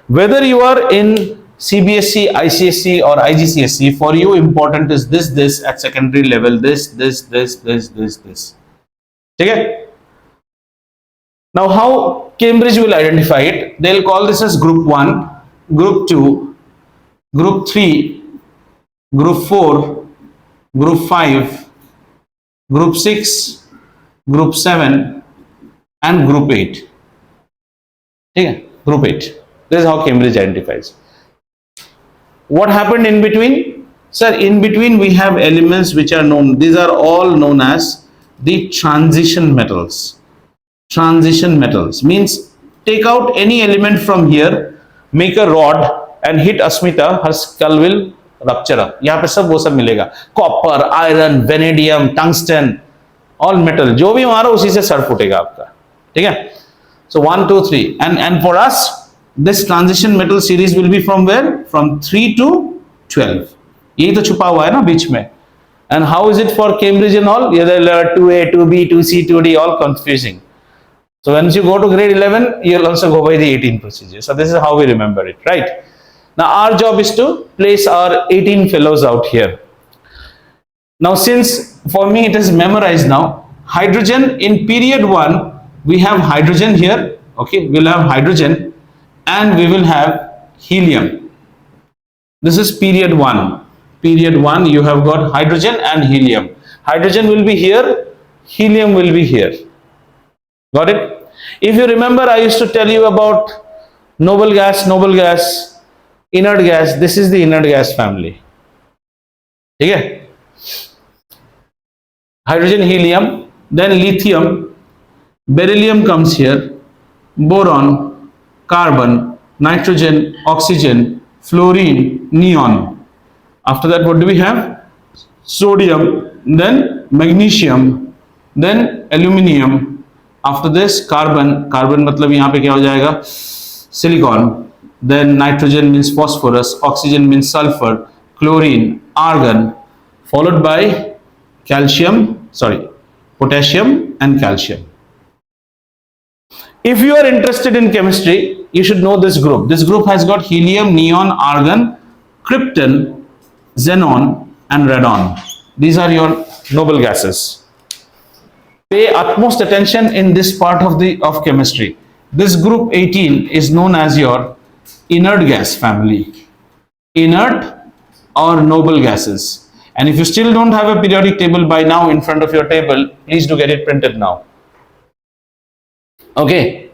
Whether you are in CBSE, ICSE or IGCSE, for you important is this at secondary level, this. Okay? Now how Cambridge will identify it? They'll call this as group 1, group 2, group 3, group 4, group 5, group 6, group 7 and group 8. Okay? Group 8. This is how Cambridge identifies. What happened in between? Sir, in between we have elements which are known. These are all known as the transition metals. Transition metals means take out any element from here, make a rod and hit Asmita, her skull will rupture up. यहाँ पे सब वो सब मिलेगा. Copper, iron, vanadium, tungsten, all metal. जो भी मारो उसी से सर फूटेगा आपका. ठीक है? So 1, 2, 3. And for us, this transition metal series will be from where? From 3 to 12. यही तो छुपा हुआ है ना बीच में. And how is it for Cambridge and all? Yeah, there are 2A, 2B, 2C, 2D, all confusing. So once you go to grade 11, you'll also go by the 18 procedure. So this is how we remember it, right? Now our job is to place our 18 fellows out here. Now since for me it is memorized now, hydrogen in period 1, we have hydrogen here, okay, we'll have hydrogen and we will have helium. This is period 1. Period 1, you have got hydrogen and helium. Hydrogen will be here, helium will be here. Got it? If you remember, I used to tell you about noble gas, inert gas. This is the inert gas family. Okay? Hydrogen, helium, then lithium, beryllium comes here, boron, carbon, nitrogen, oxygen, fluorine, neon. After that, what do we have? Sodium, then magnesium, then aluminium. After this, carbon मतलब यहाँ पे क्या हो जाएगा? Silicon. Then nitrogen means phosphorus, oxygen means sulfur, chlorine, argon, followed by potassium and calcium. If you are interested in chemistry, you should know this group. This group has got helium, neon, argon, krypton, xenon, and radon. These are your noble gases. Pay utmost attention in this part of chemistry. This group 18 is known as your inert gas family. Inert or noble gases. And if you still don't have a periodic table by now in front of your table, please do get it printed now. Okay.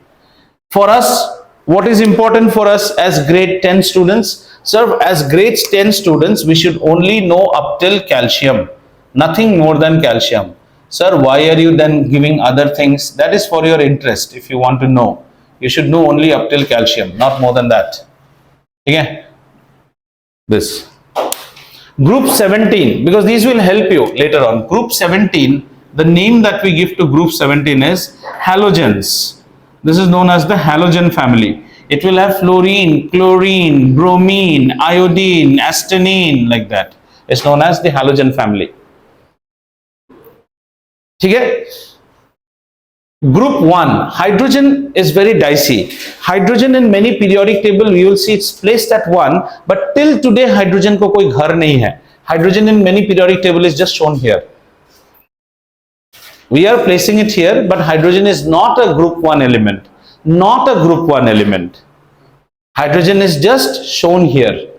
For us, what is important for us as grade 10 students? Sir, as grade 10 students, we should only know up till calcium. Nothing more than calcium. Sir, why are you then giving other things? That is for your interest. If you want to know, you should know only up till calcium, not more than that. Okay? This. Group 17, because these will help you later on. Group 17, the name that we give to group 17 is halogens. This is known as the halogen family. It will have fluorine, chlorine, bromine, iodine, astenine, like that. It's known as the halogen family. Okay? Group 1, hydrogen is very dicey. Hydrogen in many periodic table, you will see it's placed at 1, but till today hydrogen ko koi ghar nahi hai. Hydrogen in many periodic table is just shown here. We are placing it here, but hydrogen is not a group 1 element. Not a group 1 element. Hydrogen is just shown here.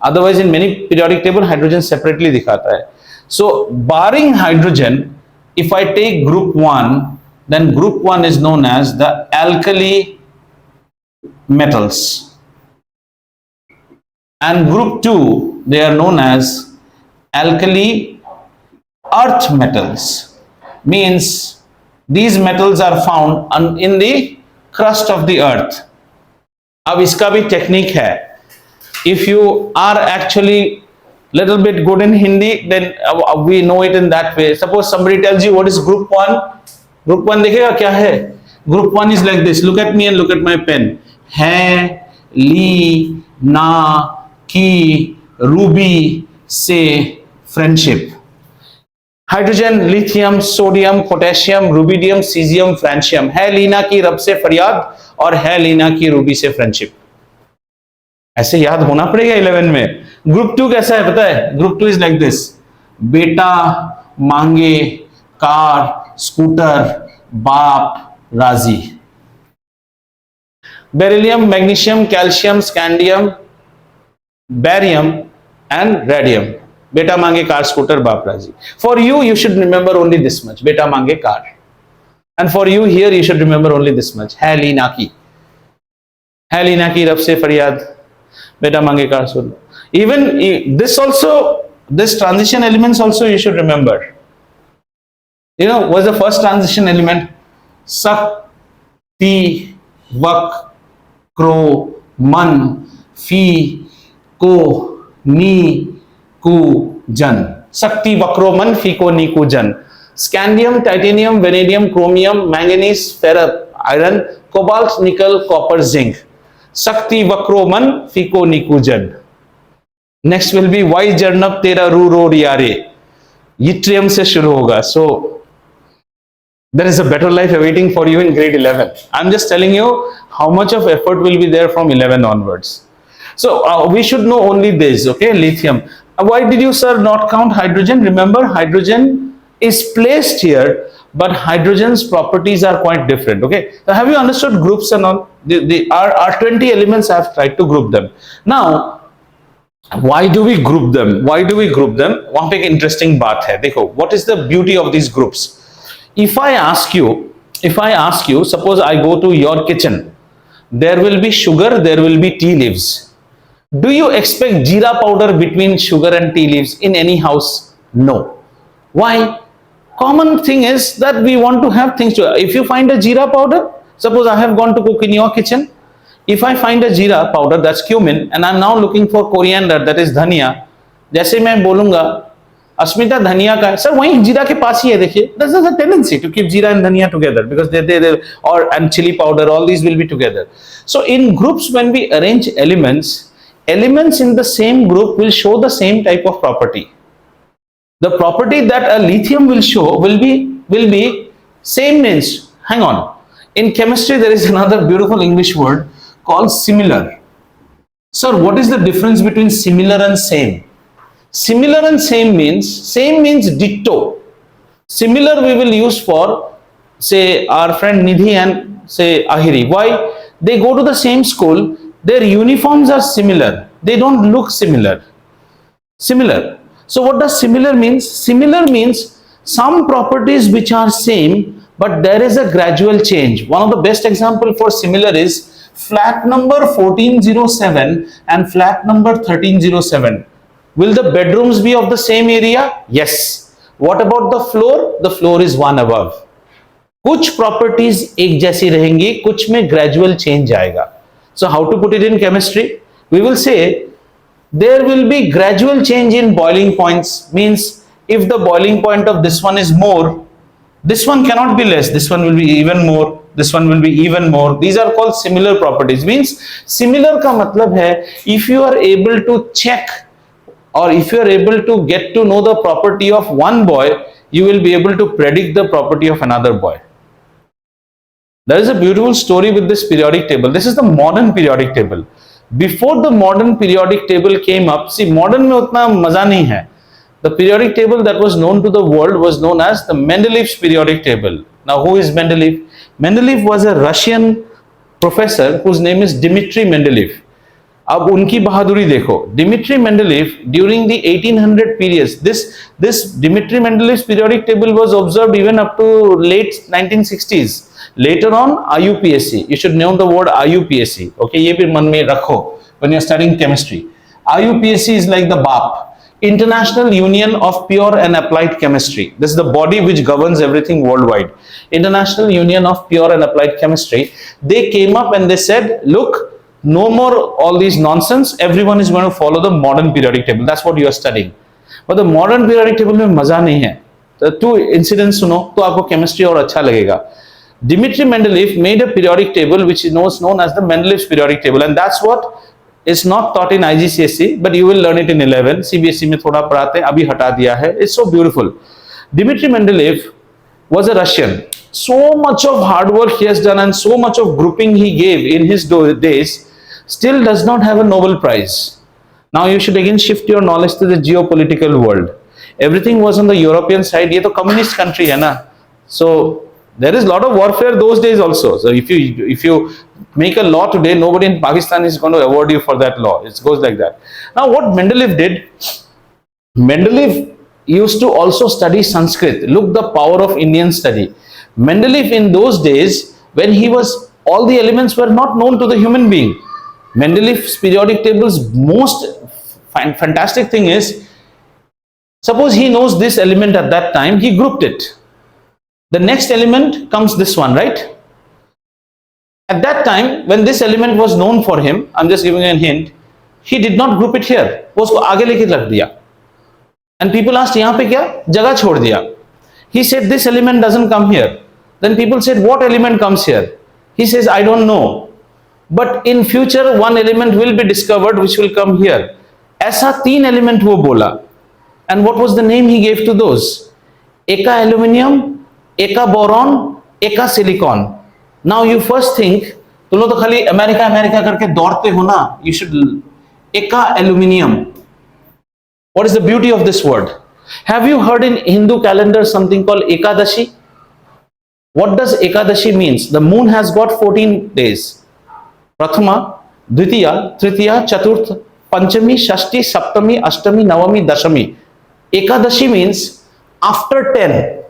Otherwise, in many periodic table, hydrogen separately dikhata hai. So, barring hydrogen, if I take group 1, then group 1 is known as the alkali metals. And group 2, they are known as alkali earth metals. Means these metals are found in the crust of the earth. अब इसका भी technique है. If you are actually little bit good in Hindi, then we know it in that way. Suppose somebody tells you what is group 1. Group 1 देखिएगा क्या है? Group 1 is like this. Look at me and look at my pen. है, ली, ना, की, Ruby से friendship. Hydrogen, lithium, sodium, potassium, rubidium, caesium, francium. है लीना की रब से फरियाद और है लीना की रूबी से फ्रेंडशिप. ऐसे याद होना पड़ेगा 11 में. ग्रुप 2 कैसा है पता है? Group 2 is like this. बेटा मांगे कार, स्कूटर, बाप राजी. Beryllium, magnesium, calcium, scandium, barium and radium. बेटा मांगे कार, स्कूटर, बाप राजी. For you, you should remember only this much. बेटा मांगे car. And for you here, you should remember only this much. है लीना की. है लीना की रब से फरियाद. बेटा मांगे car, soon. Even this also, this transition elements also you should remember. You know, what's the first transition element? Sak, ti, vak, kro, man, fi, ko, ni, ku, jan. Sakti, vakro, man, fi, ko, ni, ku, jan. Scandium, titanium, vanadium, chromium, manganese, ferrous, iron, cobalt, nickel, copper, zinc. Sakti, vakro, man, fi, ko, ni, ku, jan. Next will be why jarnab tera ru ro riare. Yttrium से शुरू होगा. So There is a better life awaiting for you in grade 11. I'm just telling you how much of effort will be there from 11 onwards. So we should know only this, okay? Lithium. Why did you, sir, not count hydrogen? Remember, hydrogen is placed here, but hydrogen's properties are quite different, okay? So have you understood groups and all? Our 20 elements, I have tried to group them. Now, why do we group them? Why do we group them? वहाँ पे एक interesting बात है. देखो, what is the beauty of these groups? If I ask you, suppose I go to your kitchen, there will be sugar, there will be tea leaves. Do you expect jeera powder between sugar and tea leaves in any house? No. Why? Common thing is that we want to have things to. If you find a jeera powder, suppose I have gone to cook in your kitchen. If I find a jeera powder, that's cumin, and I'm now looking for coriander, that is धनिया, जैसे मैं बोलूंगा अस्मिता धनिया का है, sir वहीं जीरा के पास ही है, देखिए, there's a tendency to keep jeera and dhania together because they or and chili powder, all these will be together. So in groups, when we arrange elements in the same group will show the same type of property. The property that a lithium will show will be same means. Hang on. In chemistry, there is another beautiful English word called similar. Sir, what is the difference between similar and same? Similar and same means ditto. Similar we will use for, say, our friend Nidhi and, say, Ahiri. Why? They go to the same school, their uniforms are similar, they don't look similar. Similar. So what does similar means? Similar means some properties which are same, but there is a gradual change. One of the best example for similar is flat number 1407 and flat number 1307. Will the bedrooms be of the same area? Yes. What about the floor? The floor is one above. कुछ properties एक जैसी रहेंगी, कुछ में gradual change आएगा. So how to put it in chemistry? We will say there will be gradual change in boiling points. Means if the boiling point of this one is more, this one cannot be less, this one will be even more, this one will be even more. These are called similar properties. Means similar का मतलब है if you are able to check or if you are able to get to know the property of one boy, you will be able to predict the property of another boy. There is a beautiful story with this periodic table. This is the modern periodic table. Before the modern periodic table came up, see, modern में उतना मजा नहीं है. The periodic table that was known to the world was known as the Mendeleev's periodic table. Now, who is Mendeleev? Mendeleev was a Russian professor whose name is Dmitry Mendeleev. अब उनकी बहादुरी देखो. Dmitry Mendeleev during the 1800 periods, this Dmitry Mendelev's periodic table was observed even up to late 1960s. Later on, IUPAC. You should know the word IUPAC. Okay, ये भी मन में रखो when you are studying chemistry. IUPAC is like the BAP, International Union of Pure and Applied Chemistry. This is the body which governs everything worldwide. International Union of Pure and Applied Chemistry. They came up and they said, look, no more all these nonsense. Everyone is going to follow the modern periodic table. That's what you are studying. But the modern periodic table में मजा नहीं है. The two incidents सुनो तो आपको chemistry और अच्छा लगेगा. Dmitry Mendeleev made a periodic table which is known as the Mendeleev's periodic table, and that's what is not taught in IGCSE, but you will learn it in 11. CBSE में थोड़ा पढ़ाते हैं, अभी हटा दिया है. It's so beautiful. Dmitry Mendeleev was a Russian. So much of hard work he has done and so much of grouping he gave in his days, still does not have a Nobel Prize. Now you should again shift your knowledge to the geopolitical world. Everything was on the European side. ये तो communist country है ना. So there is a lot of warfare those days also. So if you make a law today, nobody in Pakistan is going to award you for that law. It goes like that. Now what Mendeleev did, Mendeleev used to also study Sanskrit. Look the power of Indian study. Mendeleev in those days, when he was, all the elements were not known to the human being. Mendeleev's periodic table's most fantastic thing is, suppose he knows this element at that time, he grouped it. The next element comes this one, right? At that time, when this element was known for him, I'm just giving you a hint, he did not group it here. वो उसको आगे लेके रख दिया. And people asked, यहाँ पे क्या? जगह छोड़ दिया. He said, this element doesn't come here. Then people said, what element comes here? He says, I don't know. But in future, one element will be discovered which will come here. ऐसा 3 element वो बोला. And what was the name he gave to those? एक का aluminium, एका boron, एका silicon. Now you first think, तुम लोग तो खाली अमेरिका अमेरिका करके दौड़ते हो ना. यू शुड एका aluminium. What is the beauty of this word? Have you heard in Hindu calendar something called Ekadashi? What does Ekadashi means? The moon has got 14 days. Prathama, Dvitiya, Tritiya, Chaturth, Panchami, Shashti, Saptami, Ashtami, Navami, Dashami. Ekadashi means after 10.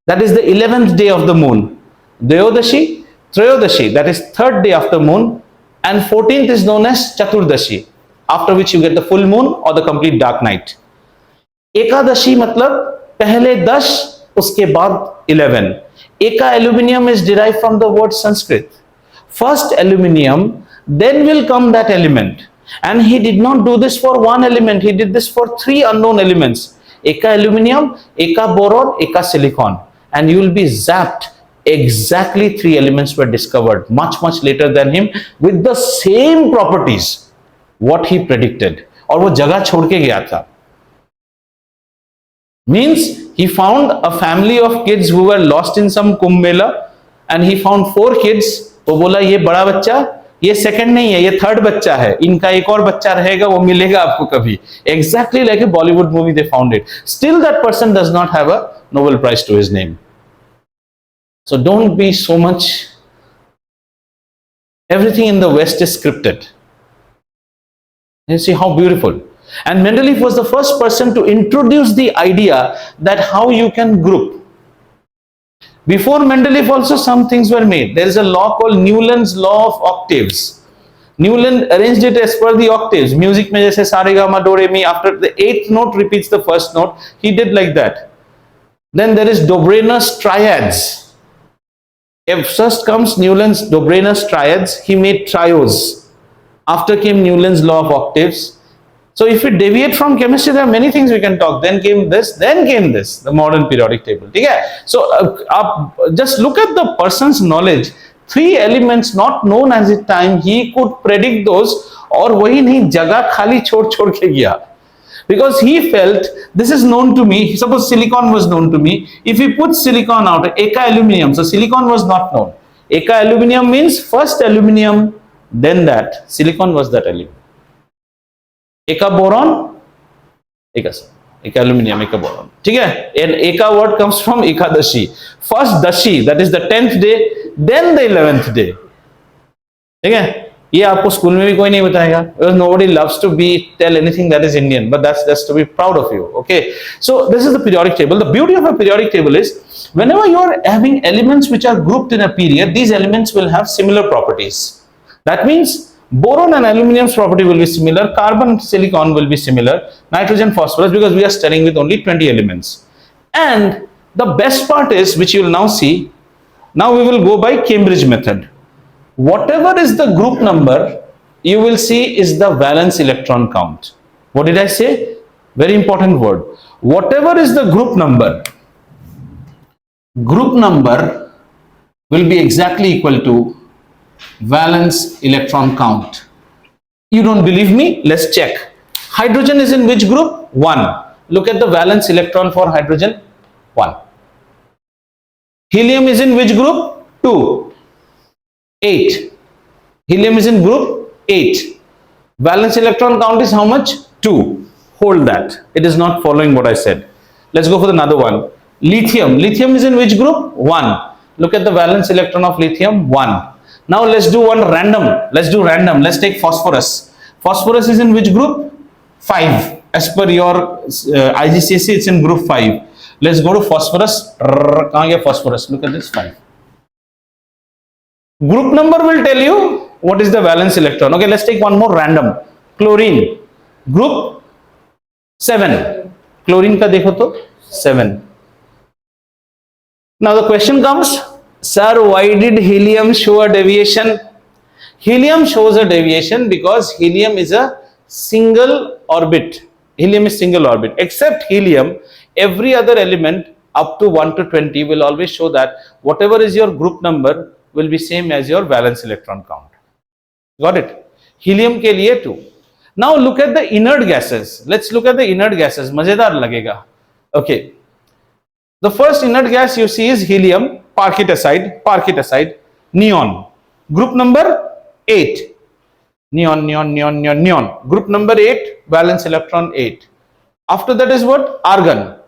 That is the 11th day of the moon. Deodashi, Trayodashi, that is third day after moon, and 14th is known as Chaturdashi, after which you get the full moon or the complete dark night. Ekadashi मतलब पहले 10 उसके बाद 11. एका aluminium is derived from the word Sanskrit. First aluminium, then will come that element. And he did not do this for one element, he did this for 3 unknown elements. Eka aluminium, eka boron, eka silicon. And you will be zapped. Exactly 3 elements were discovered much later than him with the same properties what he predicted. और वो जगह छोड़ के गया था. Means he found a family of kids who were lost in some Kumbh Mela and he found 4 kids. वो बोला ये बड़ा बच्चा, ये सेकंड नहीं है, ये थर्ड बच्चा है, इनका एक और बच्चा रहेगा, वो मिलेगा आपको कभी. Exactly like a Bollywood movie they found it. Still that person does not have a Nobel Prize to his name. So don't be so much, everything in the West is scripted. You see how beautiful. And Mendeleev was the first person to introduce the idea that how you can group. Before Mendeleev also some things were made. There is a law called Newland's law of octaves. Newland arranged it as per the octaves. Music mein jaise sa re ga ma do re mi, after the 8th note repeats the first note, he did like that. Then there is Dobryna's triads. If first comes Newland's Dobryna's triads, he made trios. After came Newland's law of octaves. So if we deviate from chemistry, there are many things we can talk. Then came this, the modern periodic table. Okay? So just look at the person's knowledge. 3 elements not known at the time, he could predict those, और वही नहीं जगह खाली छोड़ के गया. Because he felt this is known to me. Suppose silicon was known to me. If we put silicon out, eka aluminium. So silicon was not known. Eka aluminium means first aluminium, then that silicon was that aluminium. Eka boron, eka aluminium, eka boron. ठीक है? And eka word comes from ekadashi. First dashi, that is the 10th day, then the 11th day. ठीक है? ये आपको school में भी कोई नहीं बताएगा. Nobody loves to tell anything that is Indian, but that's just to be proud of you. Okay, so this is the periodic table. The beauty of a periodic table is whenever you are having elements which are grouped in a period, these elements will have similar properties. That means boron and aluminium's property will be similar, carbon, silicon will be similar, nitrogen, phosphorus, because we are studying with only 20 elements. And the best part is, which you will now see, now we will go by Cambridge method. Whatever is the group number, you will see is the valence electron count. What did I say? Very important word. Whatever is the group number will be exactly equal to valence electron count. You don't believe me? Let's check. Hydrogen is in which group? 1. Look at the valence electron for hydrogen. 1. Helium is in which group? 2. 8. Helium is in group 8. Valence electron count is how much? 2. Hold that. It is not following what I said. Let's go for another one. Lithium. Lithium is in which group? 1. Look at the valence electron of lithium. 1. Now let's do one random. Let's take phosphorus. Phosphorus is in which group? 5. As per your IGCSE, it's in group 5. Let's go to phosphorus. कहाँ गया phosphorus? Look at this 5. Group number will tell you what is the valence electron. Okay, let's take one more random. Chlorine. Group 7. Chlorine का देखो तो 7. Now the question comes, sir, why did helium show a deviation? Helium shows a deviation because helium is a single orbit. Helium is single orbit. Except helium, every other element up to 1 to 20 will always show that whatever is your group number will be same as your valence electron count. Got it? Helium के लिए 2. Now look at the inert gases. Let's look at the inert gases. मजेदार लगेगा. Okay. The first inert gas you see is helium. Park it aside. Park it aside. Neon. Group number 8. Neon, neon, neon, neon, neon. Group number 8, valence electron 8. After that is what? Argon.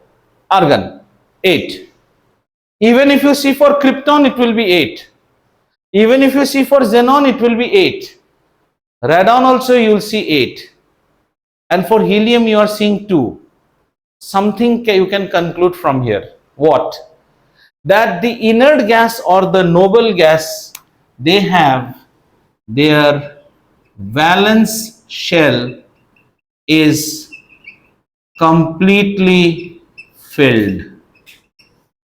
Argon 8. Even if you see for krypton, it will be 8. Even if you see for xenon, it will be 8. Radon also you will see 8. And for helium, you are seeing 2. Something you can conclude from here. What? That the inert gas or the noble gas, they have their valence shell is completely filled.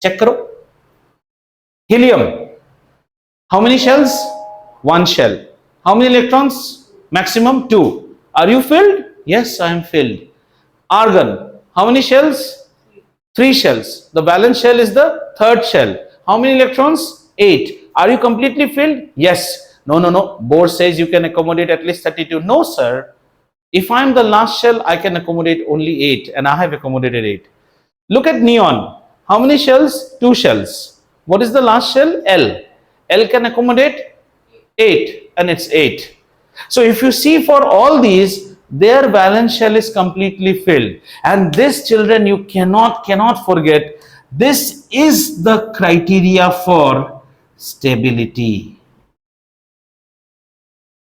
Check karo. Helium. How many shells? 1 shell. How many electrons? Maximum 2. Are you filled? Yes, I am filled. Argon. How many shells? 3 shells. The valence shell is the third shell. How many electrons? 8. Are you completely filled? Yes. No, no, no. Board says you can accommodate at least 32. No, sir. If I am the last shell, I can accommodate only 8, and I have accommodated 8. Look at neon. How many shells? 2 shells. What is the last shell? L. L can accommodate 8, and it's 8. So if you see for all these, their valence shell is completely filled. And this, children, you cannot forget, this is the criteria for stability.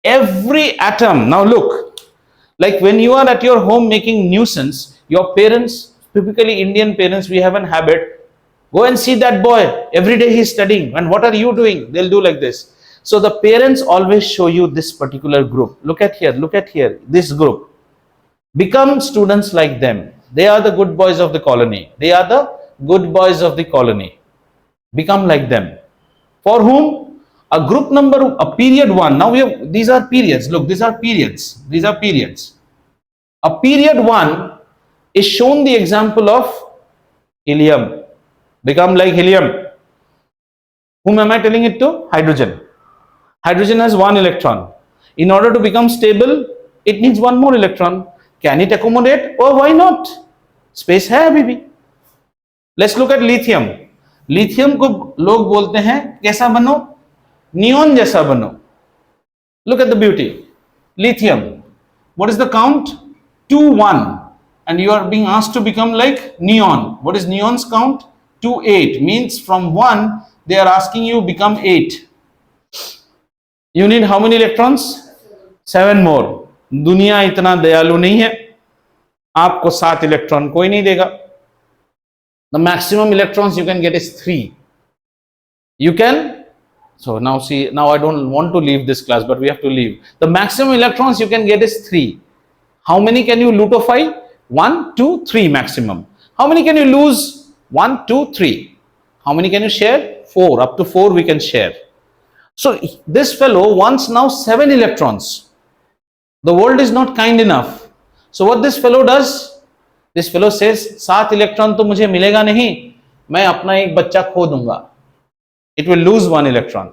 Every atom, now look, like when you are at your home making nuisance, your parents, typically Indian parents, we have an habit, go and see that boy, every day he's studying, and what are you doing? They'll do like this. So the parents always show you this particular group. Look at here, this group. Become students like them. They are the good boys of the colony. They are the good boys of the colony. Become like them. For whom? A group number, a period 1. Now we have, these are periods. Look, these are periods. These are periods. A period 1 is shown the example of helium. Become like helium. Whom am I telling it to? Hydrogen. Hydrogen has 1 electron. In order to become stable, it needs 1 more electron. Can it accommodate? Oh, why not? Space hai abhi bhi. Let's look at lithium. Lithium को लोग बोलते हैं कैसा बनो? Neon जैसा बनो. Look at the beauty. Lithium. What is the count? 2, 1. And you are being asked to become like neon. What is neon's count? 2, 8. Means from 1, they are asking you become 8. You need how many electrons? 7 more. दुनिया इतना दयालु नहीं है, आपको 7 electron कोई नहीं देगा. The maximum electrons you can get is 3. You can, so now see, now I don't want to leave this class, but we have to leave. The maximum electrons you can get is 3. How many can you luteify? 1, 2, 3 maximum. How many can you lose? 1, 2, 3. How many can you share? 4. Up to 4 we can share. So this fellow wants now 7 electrons. The world is not kind enough. So what this fellow does? This fellow says, 7 electron तो मुझे मिलेगा नहीं, मैं अपना एक बच्चा खो दूंगा. It will lose 1 electron.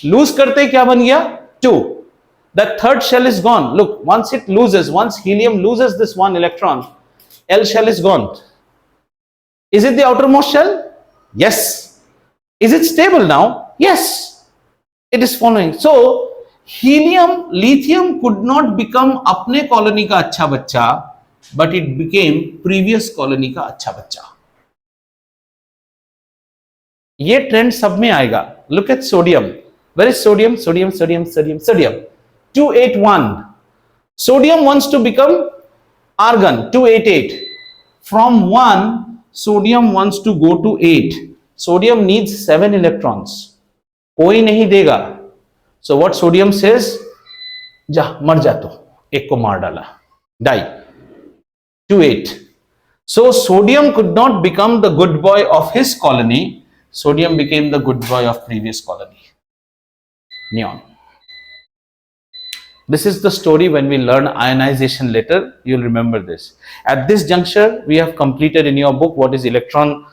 Lose करते क्या बन गया? 2. That third shell is gone. Look, once helium loses this 1 electron, L shell is gone. Is it the outermost shell? Yes. Is it stable now? Yes. It is following. So lithium could not become अपने colony का अच्छा बच्चा, but it became previous colony का अच्छा बच्चा. ये trend सब में आएगा. Look at sodium. Where is sodium? Sodium. 281. Sodium wants to become argon. 288. From 1, sodium wants to go to 8. Sodium needs 7 electrons. कोई नहीं देगा. So what sodium says? जा मर जा तो, एक को मार डाला. Die. 2-8. So sodium could not become the good boy of his colony. Sodium became the good boy of previous colony. Neon. This is the story when we learn ionization later. You'll remember this. At this juncture, we have completed in your book what is electron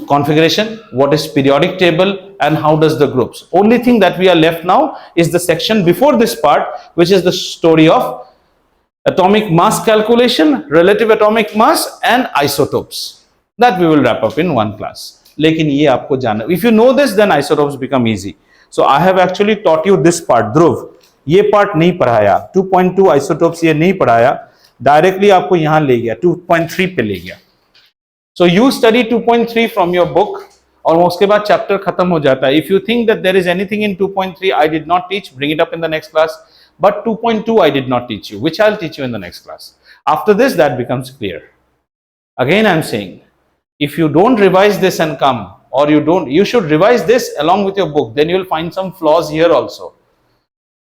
configuration, what is periodic table, and how does the groups. Only thing that we are left now is the section before this part, which is the story of atomic mass calculation, relative atomic mass, and isotopes. That we will wrap up in one class. लेकिन ये आपको जानना, if you know this, then isotopes become easy. So I have actually taught you this part. ध्रुव, ये part नहीं पढ़ाया, 2.2 isotopes ये नहीं पढ़ाया, डायरेक्टली आपको यहां ले गया, 2.3 पे ले गया. So you study 2.3 from your book, और उसके बाद चैप्टर खत्म हो जाता है. If you think that there is anything in 2.3 I did not teach, bring it up in the next class. But 2.2 I did not teach you, which I'll teach you in the next class. After this, that becomes clear. Again, I'm saying, if you don't revise this and come, or you should revise this along with your book, then you will find some flaws here also.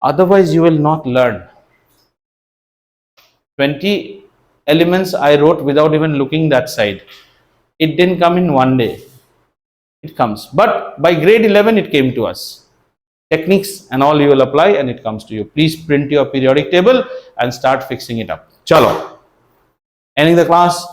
Otherwise, you will not learn. 20 elements I wrote without even looking that side. It didn't come in one day. It comes. But by grade 11, it came to us. Techniques and all you will apply and it comes to you. Please print your periodic table and start fixing it up. Chalo. Ending the class.